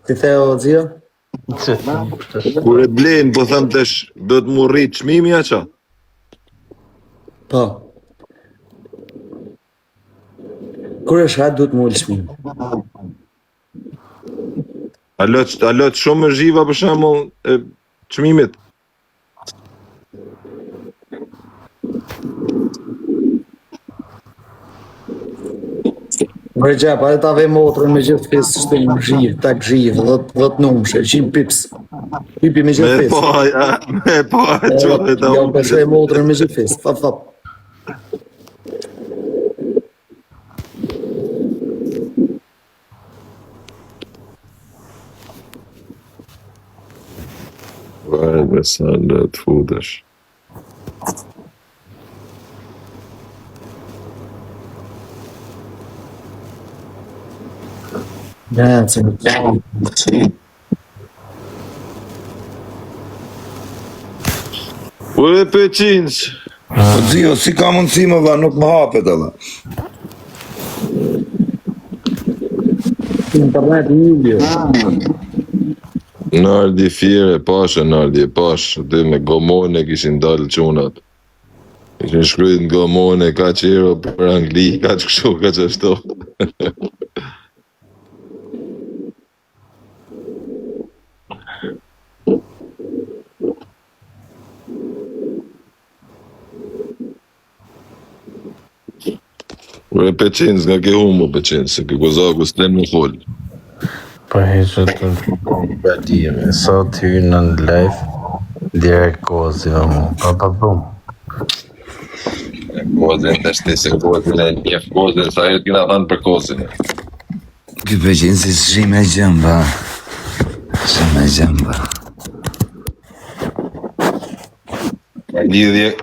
Ti theo, Gjio? Kur e blenë, po thëmë të do të mu rritë çmimi a qa? Po. Kur e shat, du të mu lëshmim. A lot shumë më zhiva për shembull e çmimit? Mërgja, pa e ta vej motrën me gjithë fisë, shtë në zhivë, tak zhivë, 10 numshe, 100 pips. Pipi me gjithë fisë. Me po, qohet e ta unë. Ja, përshë e motrën me gjithë fisë, fap. Vajde sa në të futesh. Ja, që në të Ure peqinës. Po Gjio, si ka mundësi më dha, nuk më hapet edhe. internet një Nardi fire, pashe, Nardi e pashe, dhe me gomone kishin dalë qunat. Kishin shkryt në gomone, ka qero për Angli, ka që kështu, ka që ashtu. Ure peqinës, nga ke humu peqinës, se ke gozaku s'tem në folë. Pa heqë të bëdime, sa të hynë në live, direkt kozi dhe mu, pa bum. Kozin të shti se kozin e njef kozin, sa e t'kina thanë për kozin. Këtë pëqinë si shime gjëmba. Shime gjëmba.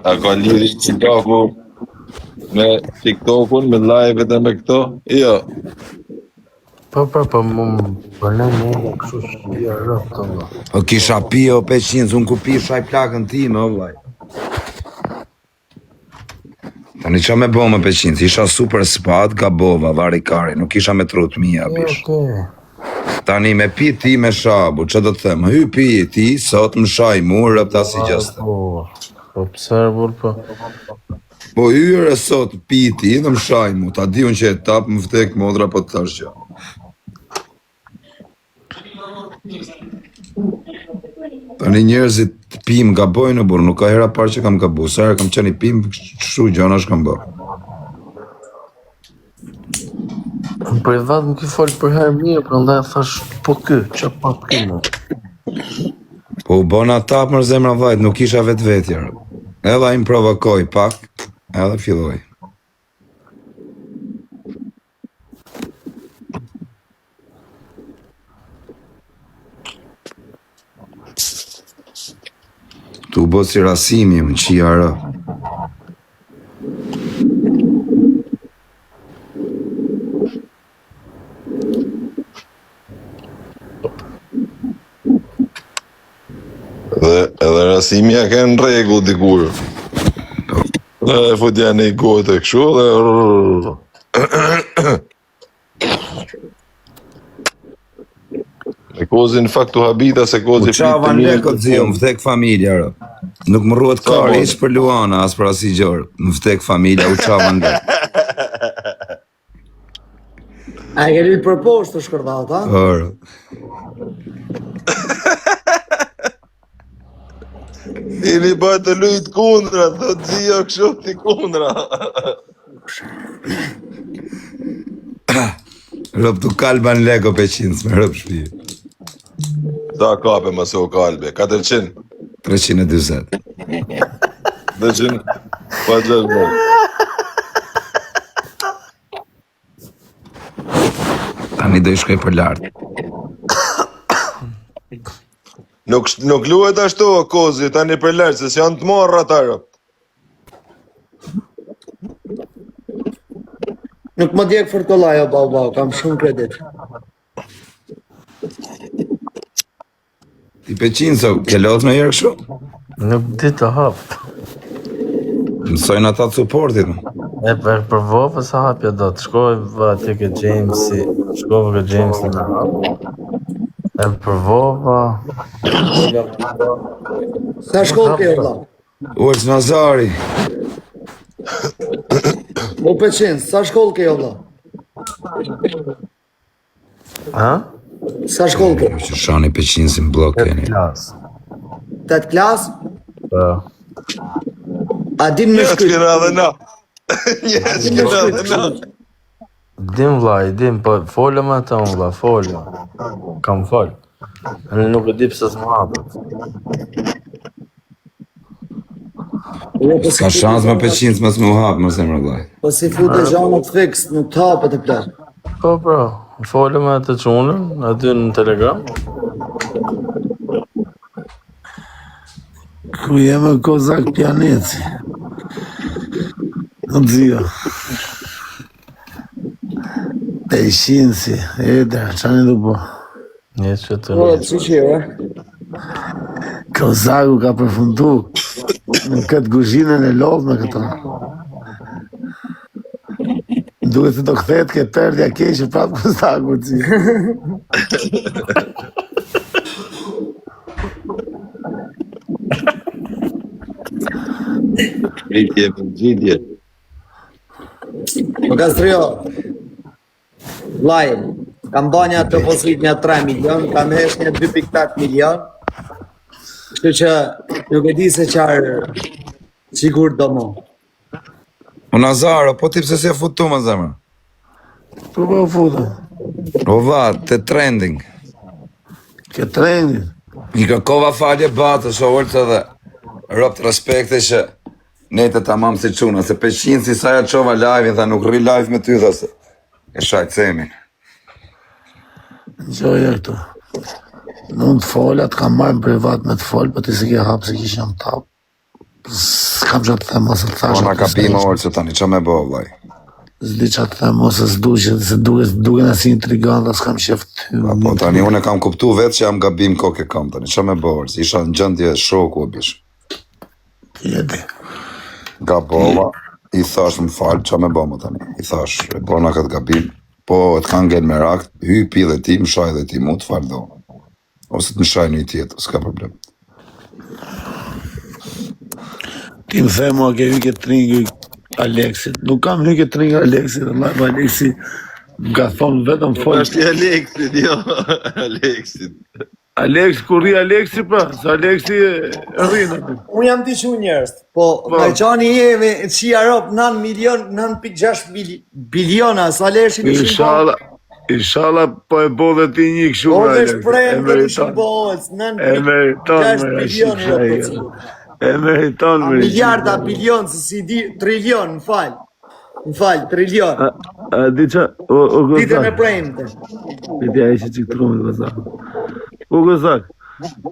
A ka lidhje Qikaku me TikTokun, me live-et e me këto? Jo. Pa, mu për në një kështu shqia rëpë të më. O kisha pi o 500, unë ku pi shaj plakën time, o vlaj. Tani qa me bo me 500, isha super spad, gabova, vari kari, nuk isha me trut mija, bish. Tani me pi ti me shabu, që do të them, hy pi ti, sot më shaj mu, rëpta si gjëste. Po pësër burë po. Po hyre sot pi ti dhe më shaj mu, ta di unë që e tap më vdek modra po të tash gjë. Tani njerëzit pim gabojnë, burë, nuk ka hera parë që kam gabu, sa herë kam qeni pim, shu gjona shkam bë. Për i dhatë më ki falë për herë mirë, për ndaj thash, po kë, që pa këmë. Po u bona tap mër zemra vajt, nuk isha vetë vetjarë. Edhe a im provokoj pak, Edhe filloj. Tu bo si Rasimi, më qia rë. Edhe Rasimi ja ke në rregull dikur. Dhe e futja në i gote këshu dhe... E kozi në fakt të habita se kozi... U qava në lekot zio, më vdek familja rë. Nuk më ruhet kari ish për Luana, as për asi gjërë. Më vdek familja, u qava në lekot. A e keni për poshtë të shkërdat, ha? Hërë. Ili bëjt të lujt kundra, thot zio këshu ti kundra. Rëp tu kalba në leko pe qinës, me rëp shpi. Ta kape mëse o kalbe, 400. 320. 200, pa gjërë. Tani do i shkoj për lartë. Nuk luhet ashtu o kozi, tani për lartë, se s'janë të morë atarë. Nuk më djekë fërkollaj o bau, kam shumë kredit. Ti pe qinë, ke lot me jërë këshu? Nuk di të hap. Mësojnë ata të supportit, më. E për vopë sa hapja do të shkoj atje ke Jamesi, shkova ke Jamesi në hap. E për vopë... Sa shkollë ke vlla? Ullës Nazari. Mo peqin, sa shkollë ke vlla? Ha? Sa shkollë ke? Që shani pe qinë si më blok keni. Klas. 8 klas? Po. A dim në shkryt? Njësë dhe na. Njësë dhe na. Dim vlla, i dim, po folëm atë unë vlla, folëm. Kam fol. Në nuk e di pëse s'më hapët. Ka shans me pe qinë më s'mu hapë, më se më rëglaj. Po si fute zhanët fix, nuk të hapët e plak. Po, folëm atë qunën, aty në Telegram. Ku jeme Kozak Pjaneci. Në dzio. E i shinësi, eder, qani du po? Një që të Po, që qeve? Kozaku ka përfundu në këtë guzhinën e lodhë me këta. Duhet të do këthet ke perdja keqë prapë Kozaku që. Rritje, mëngjitje. Më ka strio. Laj, kam ba një deposit një 3 milion, kam hesh një 2.8 milion. Kështu që nuk e di se qarë sigur do mo. O Nazaro, po ti pse si e futu më zemra? Po po futa. O va, te trending. Ke trending. I kërkova falje batës, o vërtë dhe rëpt respekte që ne të tamam si quna, se pe qinë si saja qova live, dhe nuk rri live me ty dhe se e shajtë semin. Gjoja këto. Nuk të folat, kam marrë në privat me të folë, për ti si ke hapë, se kishë jam tapë. S'kam që të them, ose të thashe. Po na ka pima orë që tani, që me bo, vlaj? Zdi që të them, ose se duke në si intrigant, dhe s'kam shef ty. Po tani, unë e kam kuptu vetë që jam gabim koke kam tani, që me bo, orë, isha në gjëndje shoku o bish. Jedi. Gabova, i thash më falë, që me bo më tani, i thash, e bona këtë gabim, po të kanë gjenë me rakt, hypi dhe ti, më shaj dhe ti, mu të falë do. Ose të më shaj një tjetë, s'ka problem. Ti më the mua ke hyke tringi Aleksit. Nuk kam hyke tringi Aleksit, Allah, Aleksi më ka thonë vetëm folë. Ashtë i Aleksit, jo, Aleksit. Aleks, kur ri Aleksi pra, se Aleksi rrinë aty. Unë jam t'i që njërës, po në qani jemi qia ropë 9 milion, 9.6 biliona, sa leshin i shimbon. Inshallah po e bo dhe ti një këshu. Po dhe shprejnë dhe i shimbohet, 9.6 bilion ropë. E meriton, Miliarda, bilion, se si di, trilion, më fal, trilion. A di qa, o Ditën e Gozak. premte. Ditja e që që këtrumë, Gozak. O Gozak.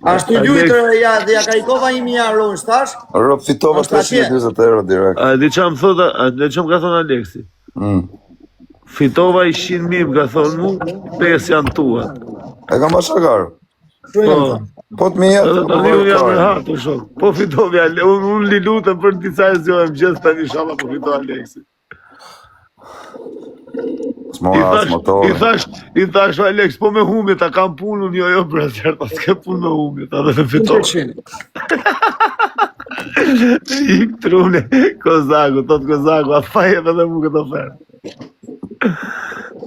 Ashtu lujtër dhe ja karikova 1.000 euro në shtash. Rob fitova Është atje. 320 euro direkt. A di qa më thota, a di qa më ka thonë Aleksi? Fitova 100.000, më ka thonë mu, 5 janë tua. E kam bashakar. Po të mi jetë, Edhe tani unë jam rehatë, shok. Po fitovi unë li lutëm për disa e zjojmë gjithë tani shala po fitova Aleksi. s'mora as motore. I thash Alex, po me humje ta kam punën, jo brother, ta s'ke punë me humje, ta dhe me fitova. I trune, Kozaku, tot Kozaku, a fajet edhe mu këtë ofertë.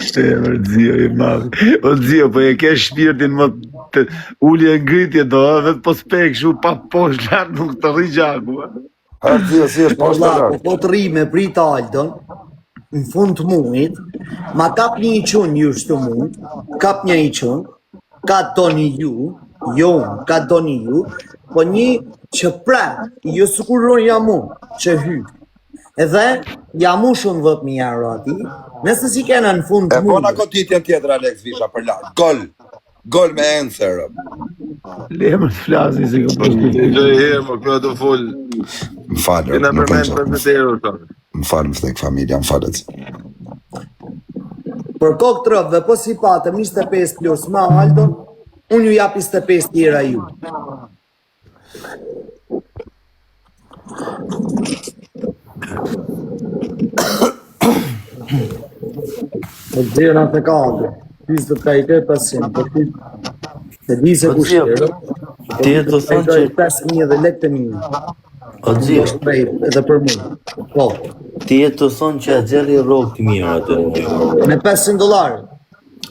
Shtemër, Zio i madhi. O Zio, po e ke shpirtin më të ullje ngritje do, vetë po spek shu pa poshtë lartë nuk të rri gjaku. Herë Zio, si është poshtë Valla, lartë. po të rri me prit Aldon, në fund të muajit, ma kap një i qunë ju shtë mund, kap një i qunë, ka doni ju, jo unë, ka doni ju, po një që pra, ju siguron jam unë, që hy. Edhe, jam unë shumë 10.000 euro ati, nëse si kena në fund E të po në mund. koditjen tjetër Alex Visha për lartë. Gol me encer. Lemër të flasin si ka poshtë. Gjë herë, më kjo të full. Më falë, Kena nuk përmend kam 50 euro të. Më falë, më thek familja, më falët. Për kokë të rëvë dhe po si patëm 25 plus ma Aldon, unë ju jap 25 tjera ju. Po dhera të kagë, 25%, po ti se di se ku shterë, Ti e të thonë që 5.000 dhe lekë të një, o Zio, edhe për mu. Po, ti e të thonë që a xherri rrogë të mirë atë në një. me $500.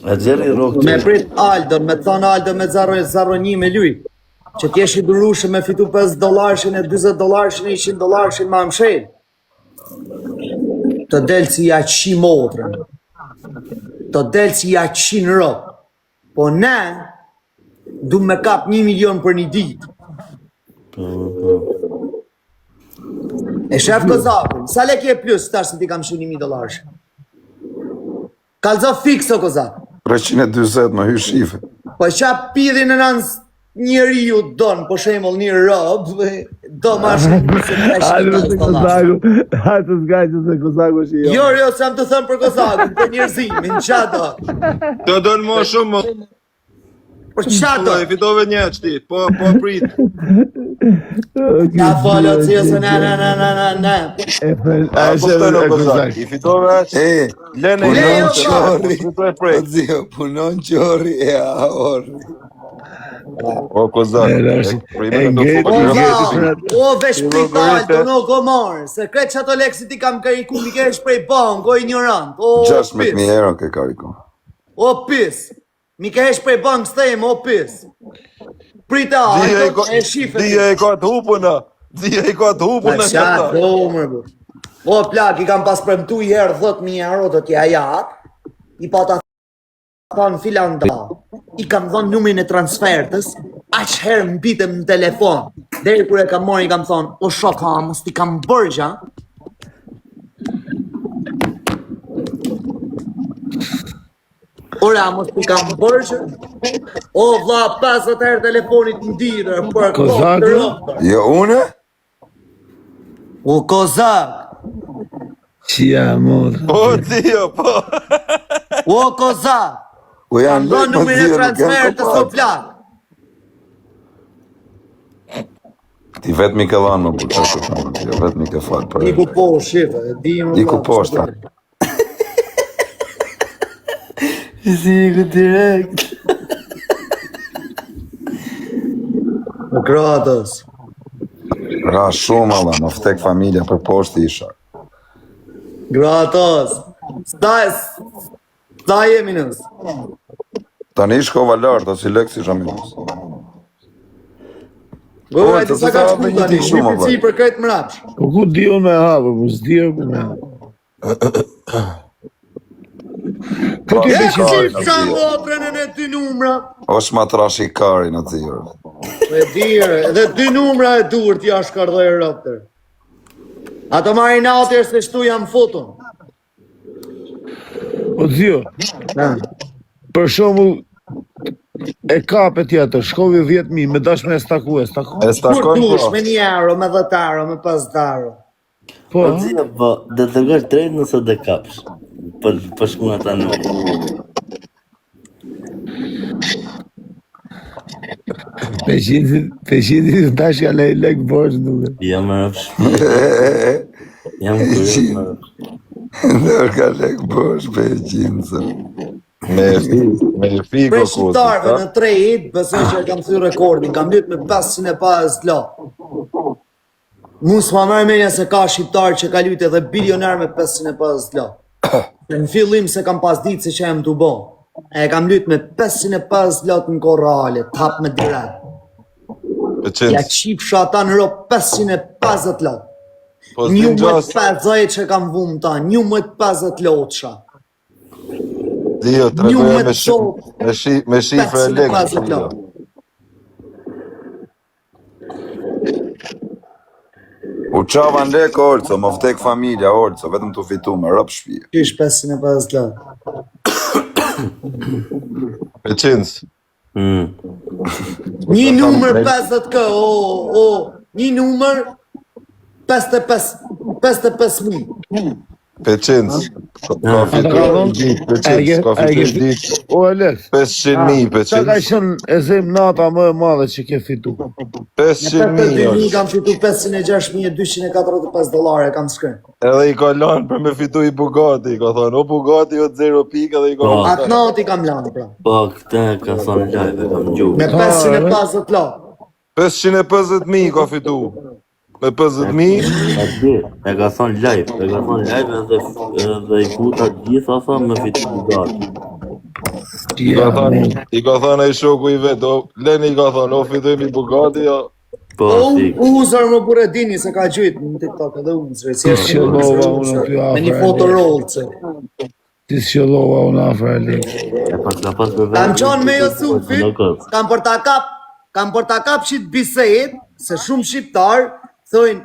A xherri rrogë të Me mirë. prit Aldon, me thonë Aldon me 0.01 me luj, që t'jesh i durushë me fitu $5 e $20 e $100 ma mshelë. Të delë si ja qi motrën, të delë si ja qi në ropë, po ne du me kap 1 milion për një ditë. E shef Kozakun, sa le kje plus tash se ti kam shu $1.000? Kalzo fikso Kozak. 320 më hy shife. Po qa pidhin në nëns njeri ju donë, po shemull një robë, do ma shumë se $300. Hajtë s'gajtë se Kozaku që jo. Jo, se më të thëmë për Kozakun, për njerëzimin, qa do? Të donë më shumë, Për qa do? e fitove një qëti, po prit. Na falo të se na. A po të në Kozak, i fitove aqë, E, lene i Lejo, lene qori. o Zio, punon qori e ahorri. O Kozak, O vesh prit Aldon, o gomorë, se kretë që ato leksit i kam kariku, mi kesh prej bank, o ignorant, o 16.000 pis, euro ke kariko. o pis, mi kesh prej bank s'tem, o pis. Prita Aldon, e shifet. Dhja e ka të hupuna, dhja e ka të hupuna. Ma qa, mërë bu. O plak, i kam pas premtu i herë 10.000 euro do t'ja jap, i pa ta thonë filanda, i kam thonë numrin e transfertës, aq herë mbitëm në telefon, deri kur e kam marrë i kam thonë, o shoka, mos t'i kam bërgja, ora, mos t'i kam bërgja, o vla, 50 herë telefonit në dirë, për kokë të rëpër. Jo une? O Kozak, Qia modë. Po, Zio, po. o Kozak, U janë do lek më numrin e Zio, nuk transfer janë të kopat. soflak. Ti vetë mi ke dhanë më buqë, që të më Zio, vetë mi ke falë për Iku po, shife, di më. Iku poshta. Iku direkt. Në Kratos. Ra shumë alla, më ftek familja për poshtë isha. Kratos. Sta jemi nës. Tani shkova lartë, o si leksi isha minus. Gora e të të sa ka sa qku me një tani, ditë shumë, një përci për këtë mrapsh. Po ku dio me hapë, po s'dio ku me hapë. Po ti E me qip sa motrën e në ty numra. O shma trashi kari në Zio. E dire, edhe 2 numra e duhur t'ja shkardhoj rëptër. Ato marinatër se shtu jam foton. O zio, për shembull e kape tjetër, shkovi 10.000, me dash me staku. E Kur stakon dush, po. me 1 euro, me 10 euro, me 50 euro. Po, Po, dhe të gërë drejt nëse dhe kapsh. Për shkuna ta në. Peshiti tash ja lej lek borç duke. Jam më rëpsh. Jam kërës më rëpsh. Ndër ka lek bosh për e gjimësë. Me fi Prej kokos. shqiptarve në 3 hit, besoj që e kam thyrë rekordin, kam lyt me 550 la. Mu s'ma merr menja se ka shqiptar që ka lyt edhe bilioner me 550 la. Në fillim se kam pas ditë se që jam t'u bon. E kam lyt me 550 lot në korale, tap me direkt. Ja qipsha ata në ro 550 lot. Po Një s'dim më gjas, 50 që kam vum ta, një më 50 lotësha. Dio, të regoja Një me shifre e lekë. 550 lot. U qava në lek, Olco, më vdek familja, Olco, vetëm të fitu me rëp shpije. Qysh 550 lot. Peqins. Një numër 50k, një numër 55.000. Peqins. Ka fitur Peqins, ka fitur ditë O Alex, 500.000 sa ka Peqins. qenë e zem nata më e madhe që ke fitu? 500.000 kam fitu 506.245 dolare, kam shkren. Edhe i ka lanë për me fitu i Bugatti, ka thonë, o Bugatti o 0 pikë edhe i ka Atë nati kam lanë, pra. Po, këte ka thonë live, e kam gjuhë. Me 550 la. 550.000 ka fitu. Me 50.000 E ka thonë live, edhe i puta gjitha tha me fitu Bugatti. I ka thonë e shoku i vetë, Leni i ka thonë, o fitujmë i Bugatti, o... Po, Uzër më bure dini se ka gjyt në TikTok edhe uzër. Shqellova unë aty Me një foto rollë. Ti shqellova unë afër Alex. Kam qonë me Josufin, kam për ta kap shqit biset, se shumë shqiptar, thojnë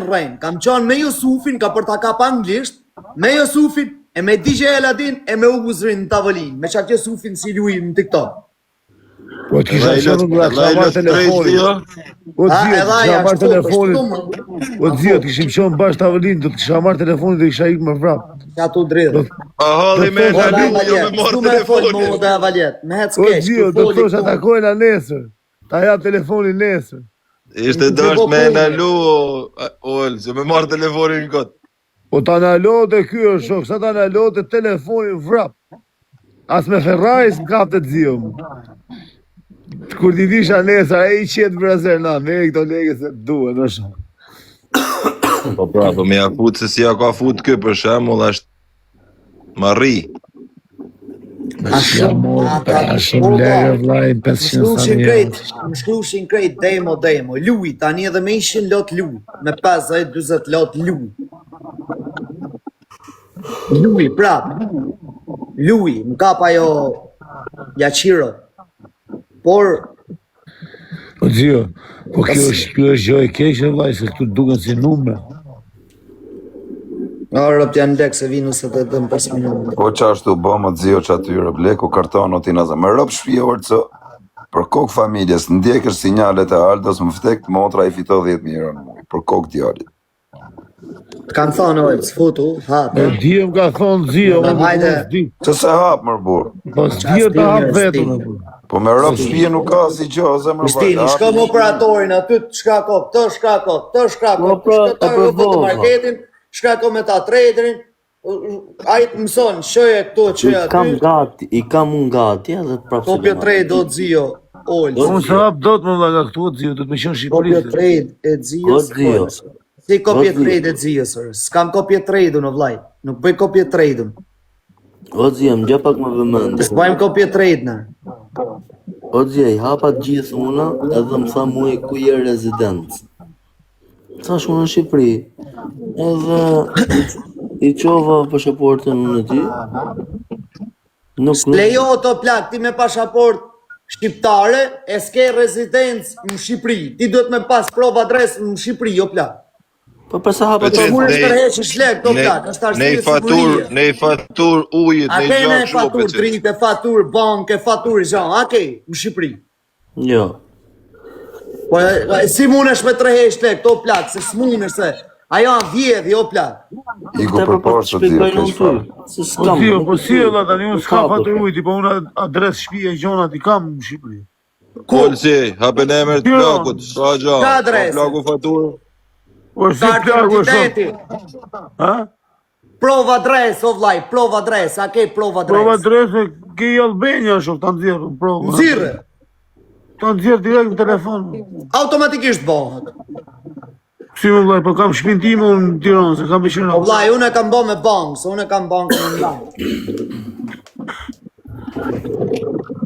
rren. Kam qonë me Josufin, kam për ta kap anglisht, me Josufin, e me DJ Eladin, e me Uzrin në tavolin, me qatë Josufin si lui në TikTok. Po kisha qenë nga kisha marrë telefonin. O Zio, kisha marrë telefonin. O Zio, kishim qenë bashkë tavolinë, do të kisha marrë telefonin dhe kisha ikë më vrap. Ja tu dridhë. A halli me Jo Leni, jo me marë telefonin. Me hec O Zio, do të thosha takojna nesër. Ta jap telefonin nesër. Ishte dash me nalu, Ol, që me marë telefonin në këtë. O ta nalo dhe ky është shok, sa ta nalo dhe telefonin vrap. As me Ferrari s'mkap të Zio mu. Kur ti visha nesër, e i qetë brazer na, me e këto lege se duhet, në shumë. Po pra, po me ja fut se si ja ka fut kë për shemull, është marri. A shumë lege vlajnë 500 Më shkruashin krejt demo, Lui, tani edhe me ishin lot Lui, me 50-20 lot Lui. Lui, prap. Lui, më kap ajo Jaqiro. Por... O Zio, po kjo është gjë e keqe vlaj, se këtu duken si numre. Rëpt janë lek se vinu se të dëmë 5 minutë. Po që ashtu bo më të Zio që atyre, bleku karton o tinaza. Me rëp shpje Olco, për kokë familjes, ndjekër sinjalet e Aldos, më vtek motra i fito 10.000 euro në muj, për kokë djallit. Të kanë thonë ojë, s'futu, hapë. E Dio më ka thonë Zio, më hajde. Që se hapë mërë burë. Po Dio të hapë vetëm e burë. Po me rëp shpje nuk ka si gjo, zemër Mistini, shko më operatorin aty, të shkrako, të shkrako, marketin, shkrako me ta traderin, a i të mëson, shoje këto që aty. I kam unë gati, edhe të prapë Kopje trade do të Zio, Olë. Unë se hapë do të më nga këtu, Zio, do të me qenë Kopje Shqipërisë. trade e Zios. Si kopje trade e Zios, s'kam kopje trade në vlaj, nuk bëj kopje trade. O Zio, më gja pak më vëmendë. S'bajmë kopje trade në. O Zio, i hapa gjithë una, edhe më tha muaj ku je rezident. Thash unë në Shqipëri, edhe i qova pashaportën unë e ti. S'lejo të plak, ti me pashaport shqiptare e s'ke rezidencë në Shqipëri. Ti duhet me pas provë adresë në Shqipëri, jo plak. Po përsa hapa Po të Mund të tërheqësh lek, do plak, është arsye sigurie. Ne fatur ujit, A ne ke në gjatë fatur shupet. dritë, fatur banke, fatur zhan, a ke në Shqipëri? Jo. Po si mundesh me tërheq lek, do plak, se s'mundesh se ajo janë vjedh, jo plak. Iku për poshtë të shpjegoj tjerë, unë ty. Se s'kam. Po si valla tani unë s'kam faturujti, po unë adres shtëpia gjonat i kam në Shqipëri. Kolsi, hapen emër të plakut, sa gja. Ka adresë. Plaku fatur. Po si Kartë plaku është? identiteti. Ha? Provë adresë, o vllai, provë adresë, a ke provë Prova adresë? adrese ke i Albania shoh ta nxjerr provë. Nxirre. Ta nxjerr direkt në telefon. Automatikisht bëhet. Si më vllai, po kam shtëpinë time unë në Tiranë, se kam O qenë. vllai, unë e kam bë me bankë, se unë e kam bankën online.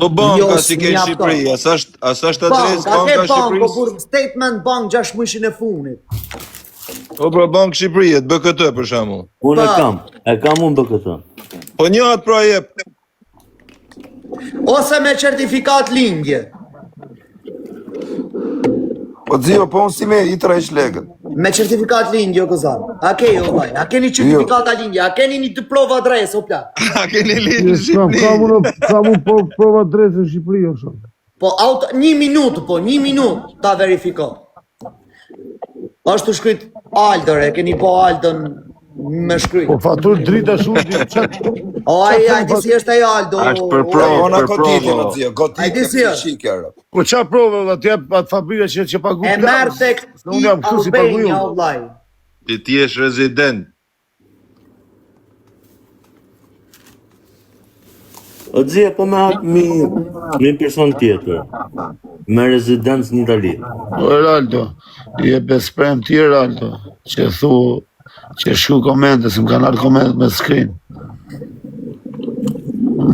Po banka Jo, si ke në s'mjafton. Shqipëri, asa është adres Bank, a ke banka bank, po Shqipërisë? kur statement bank 6 muajshin e funit. Po pra bank Shqipëria, të bë këtë për shembull. Unë e Pa. kam. E kam unë bë këtë. Po njëhat pra jep. Ose me certifikat lindje. Po zio, po unë si me i tërheq legët. Me certifikat lindje, o gëzar. A ke jo vllai, a keni certifikata lindje, a keni një diplomë adresë, o plak. A keni lidhë në Kam Shqipëri? kam unë prova adrese në Shqipëri o shoh. Po një minutë ta verifiko. Është shkryt Aldër, e keni po Aldën me shkryt. Po fatur drita shumë çat. O ai di si është ai Aldo. Është për o, provë. Ona për goditje provo. në zio, Ai goditje di si për është. shikja. Po qa prove valla, ti jap atë fabrika që pagu. E merr tek Unë jam këtu si pagu Albania, o ju. vllai. Ti jesh rezident. O dzia, po me hap mi person tjetër. Me rezidencë në Itali. O Eraldo, je besprem ti Eraldo, që thu, që shku komente, se më kanë arë komente me screen.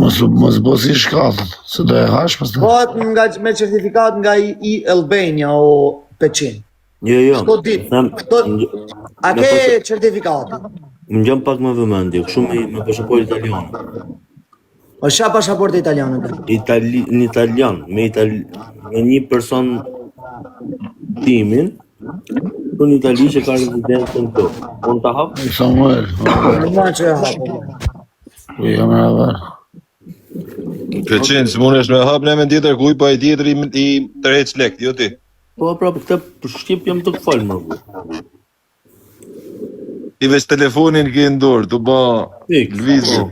Mos bosi shkatët, se do e hash pas të. Bëhet me certifikat nga i Albania o Peqin. Jo. Këto ditë, a ke certifikatin? Më gjam pak më vëmendje, kështu me pasaportë italiane. O qa pasaportë italiane? Në italian, me një person timin, për në Itali që ka rezidencën këtu. Unë ta hap? Samuel, Normal që e hapo. ku jam e avar. Peqin, s'munesh me hap në emën tjetër, ku i pa i tjetër i tërheq lekt, jo ti. Po pra, këtë për Shqip jam të këfalë më vë. Ti veç telefonin ke në dorë, të ba lvizje.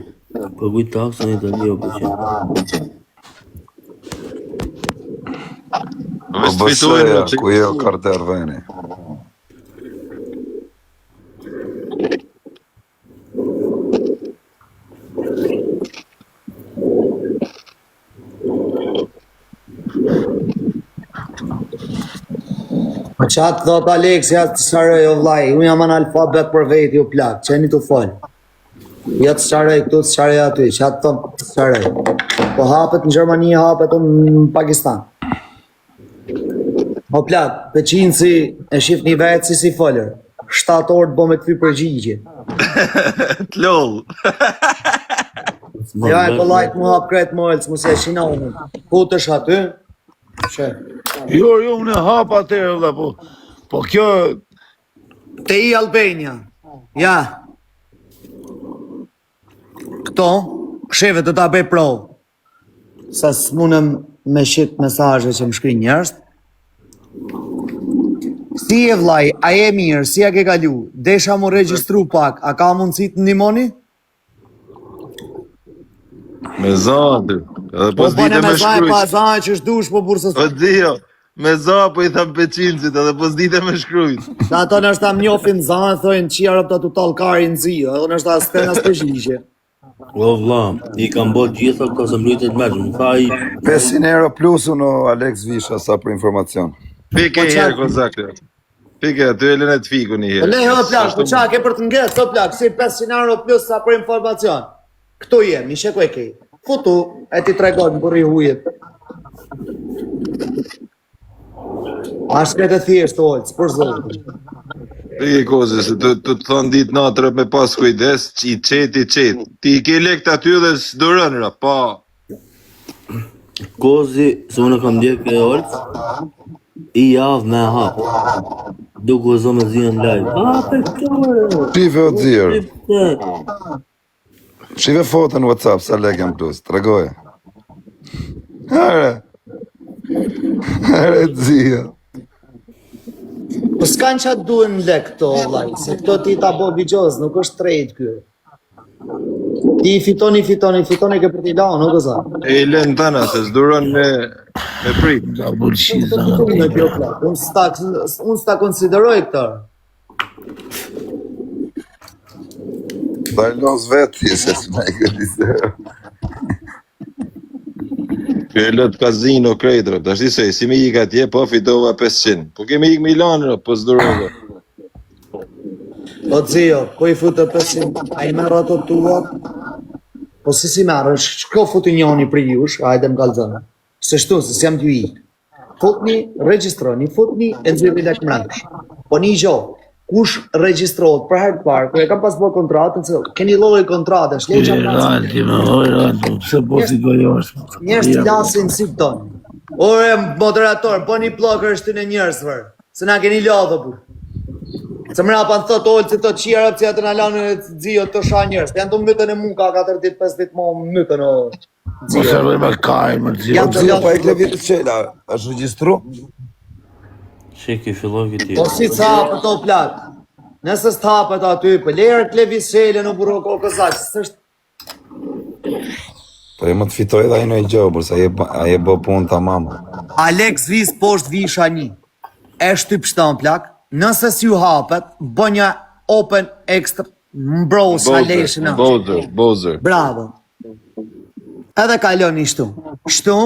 Po kujt taksa në Itali o përqen. Po Veç të fitojnë, bëseja, ku je o karter veni. Po qatë thot Aleksi, ja të sharoj o vllai, unë jam analfabet për veti o plak, qeni të fol. Ja të sharoj këtu, të sharoj aty, qatë thot të sharoj. Po hapet në Gjermani, hapet në Pakistan. O plak, Peqinci e shif një vetë si folër. 7 orë të bo me të fy përgjigje. T'lol. Ja e po lajt mu hap kretë mëllës, mu se e shina unë. Kutësh aty, që? Jo, unë e hap atërë, valla, po kjo, Te i Albania. Ja. Këto, sheve të ta bëj provë. Sa s'munëm me shit mesazhe që më shkrin njerëz. Si e vllai, a je mirë, si a ke kalu? Desha mu regjistru pak, a ka mundësi të ndihmoni? Me zanë, edhe Po pos dite bane me me zaj shkrujt. pa zaj që shdush po bursës. Po dio, me za po i tham Peqincit edhe pos dite me shkrujt. Da ato nështë ta mjofin zaj, thojnë qia rëpta të talkari në zi, edhe nështë ta s'ten as përgjigje. O vlla, i kam bërë gjitha këto se mbritet mërgjë. Më tha i 500 euro plus unë Alex Visha sa për informacion. Pike herë kozakte. Pike, ty e lënë të fiku një herë. Le hë plak, po qa ke për të ngetë, so plak, si 500 euro plus sa për informacion. Këtu jemi, sheko e kej. Futu, e ti tregojnë për i hujet. Ashtë këtë thjeshtë, olës, për zotë. Pike kozë, se të thonë ditë natërë me pas kujdes, i qeti. Ti i ke lekt aty dhe s'do rënëra, pa. Kozi, se unë kam ndjek e Olc, I javë me hap. Duke o me zi në live. Hape këtore! Shive o dzirë. Shifte! Shive foto në WhatsApp, sa lek jam plus, të regoje. Are dzia. Po s'kan që duen lek këto, vllai, se këto ti ta bo vigjoz, nuk është trade kjo. Ti fitoni ke për t'i la, nuk o sa. E I lën tana, se s'duron me prit. Nga bullshiza në Në kjo plak, unë s'ta konsideroj këtar. Da I los vetë, se s'me I këtë zero. Kjo e lët kazino krejtër, të ashti se, si me ik atje, po fitova 500. Po kemi ik Milanë, po s'durove. O zio, ko I futë 500, a I merë ato tua? Po si merë, shko futë njoni për jush, hajde më kalzone. Se shtu, se s'jam t'ju ik. Futni, registroni, futni, e nëzirri lek mrendësh. Po një gjo, kush registrohet për herë të parë, kur e kam pas bërë kontratën, se keni lloj kontratash, leqa Ralti me Ralti, pse po si gojosh? njerëz të lasin si tonë. Ore, moderator, po një plokër është në njerëzve, se na keni lodhë, bu. Se mëra pa në thotë olë që të qjerë, që atë në lanë në dzio të sha njerëz. Janë të mytën e muka 4 ditë, 5 ditë mo mytën o Po se rrë me kaj, më të Janë të Dzia, pa I lodhë. klevit të qela, është registru? Sheki filloj këti. Po si të hapët o plak. Nëse s'të hapët aty, për lerë klevis shele në buro kokëzaq, s'është. Po e më të fitoj edhe I në I gjobër, se a je bë punë ta mama. Alex Vis poshtë visha 1. E shtyp shton plak. Nëse s'ju hapet, bë një open extra mbros haleshën. Bozer. Bravo. Edhe kaloni shtu. Shtu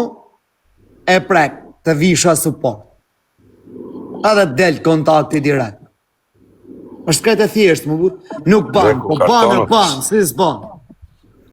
e prek të visha support. Edhe del kontakti direkt. Është këtë e thjeshtë, më but. Nuk ban, po ban, si s'ban.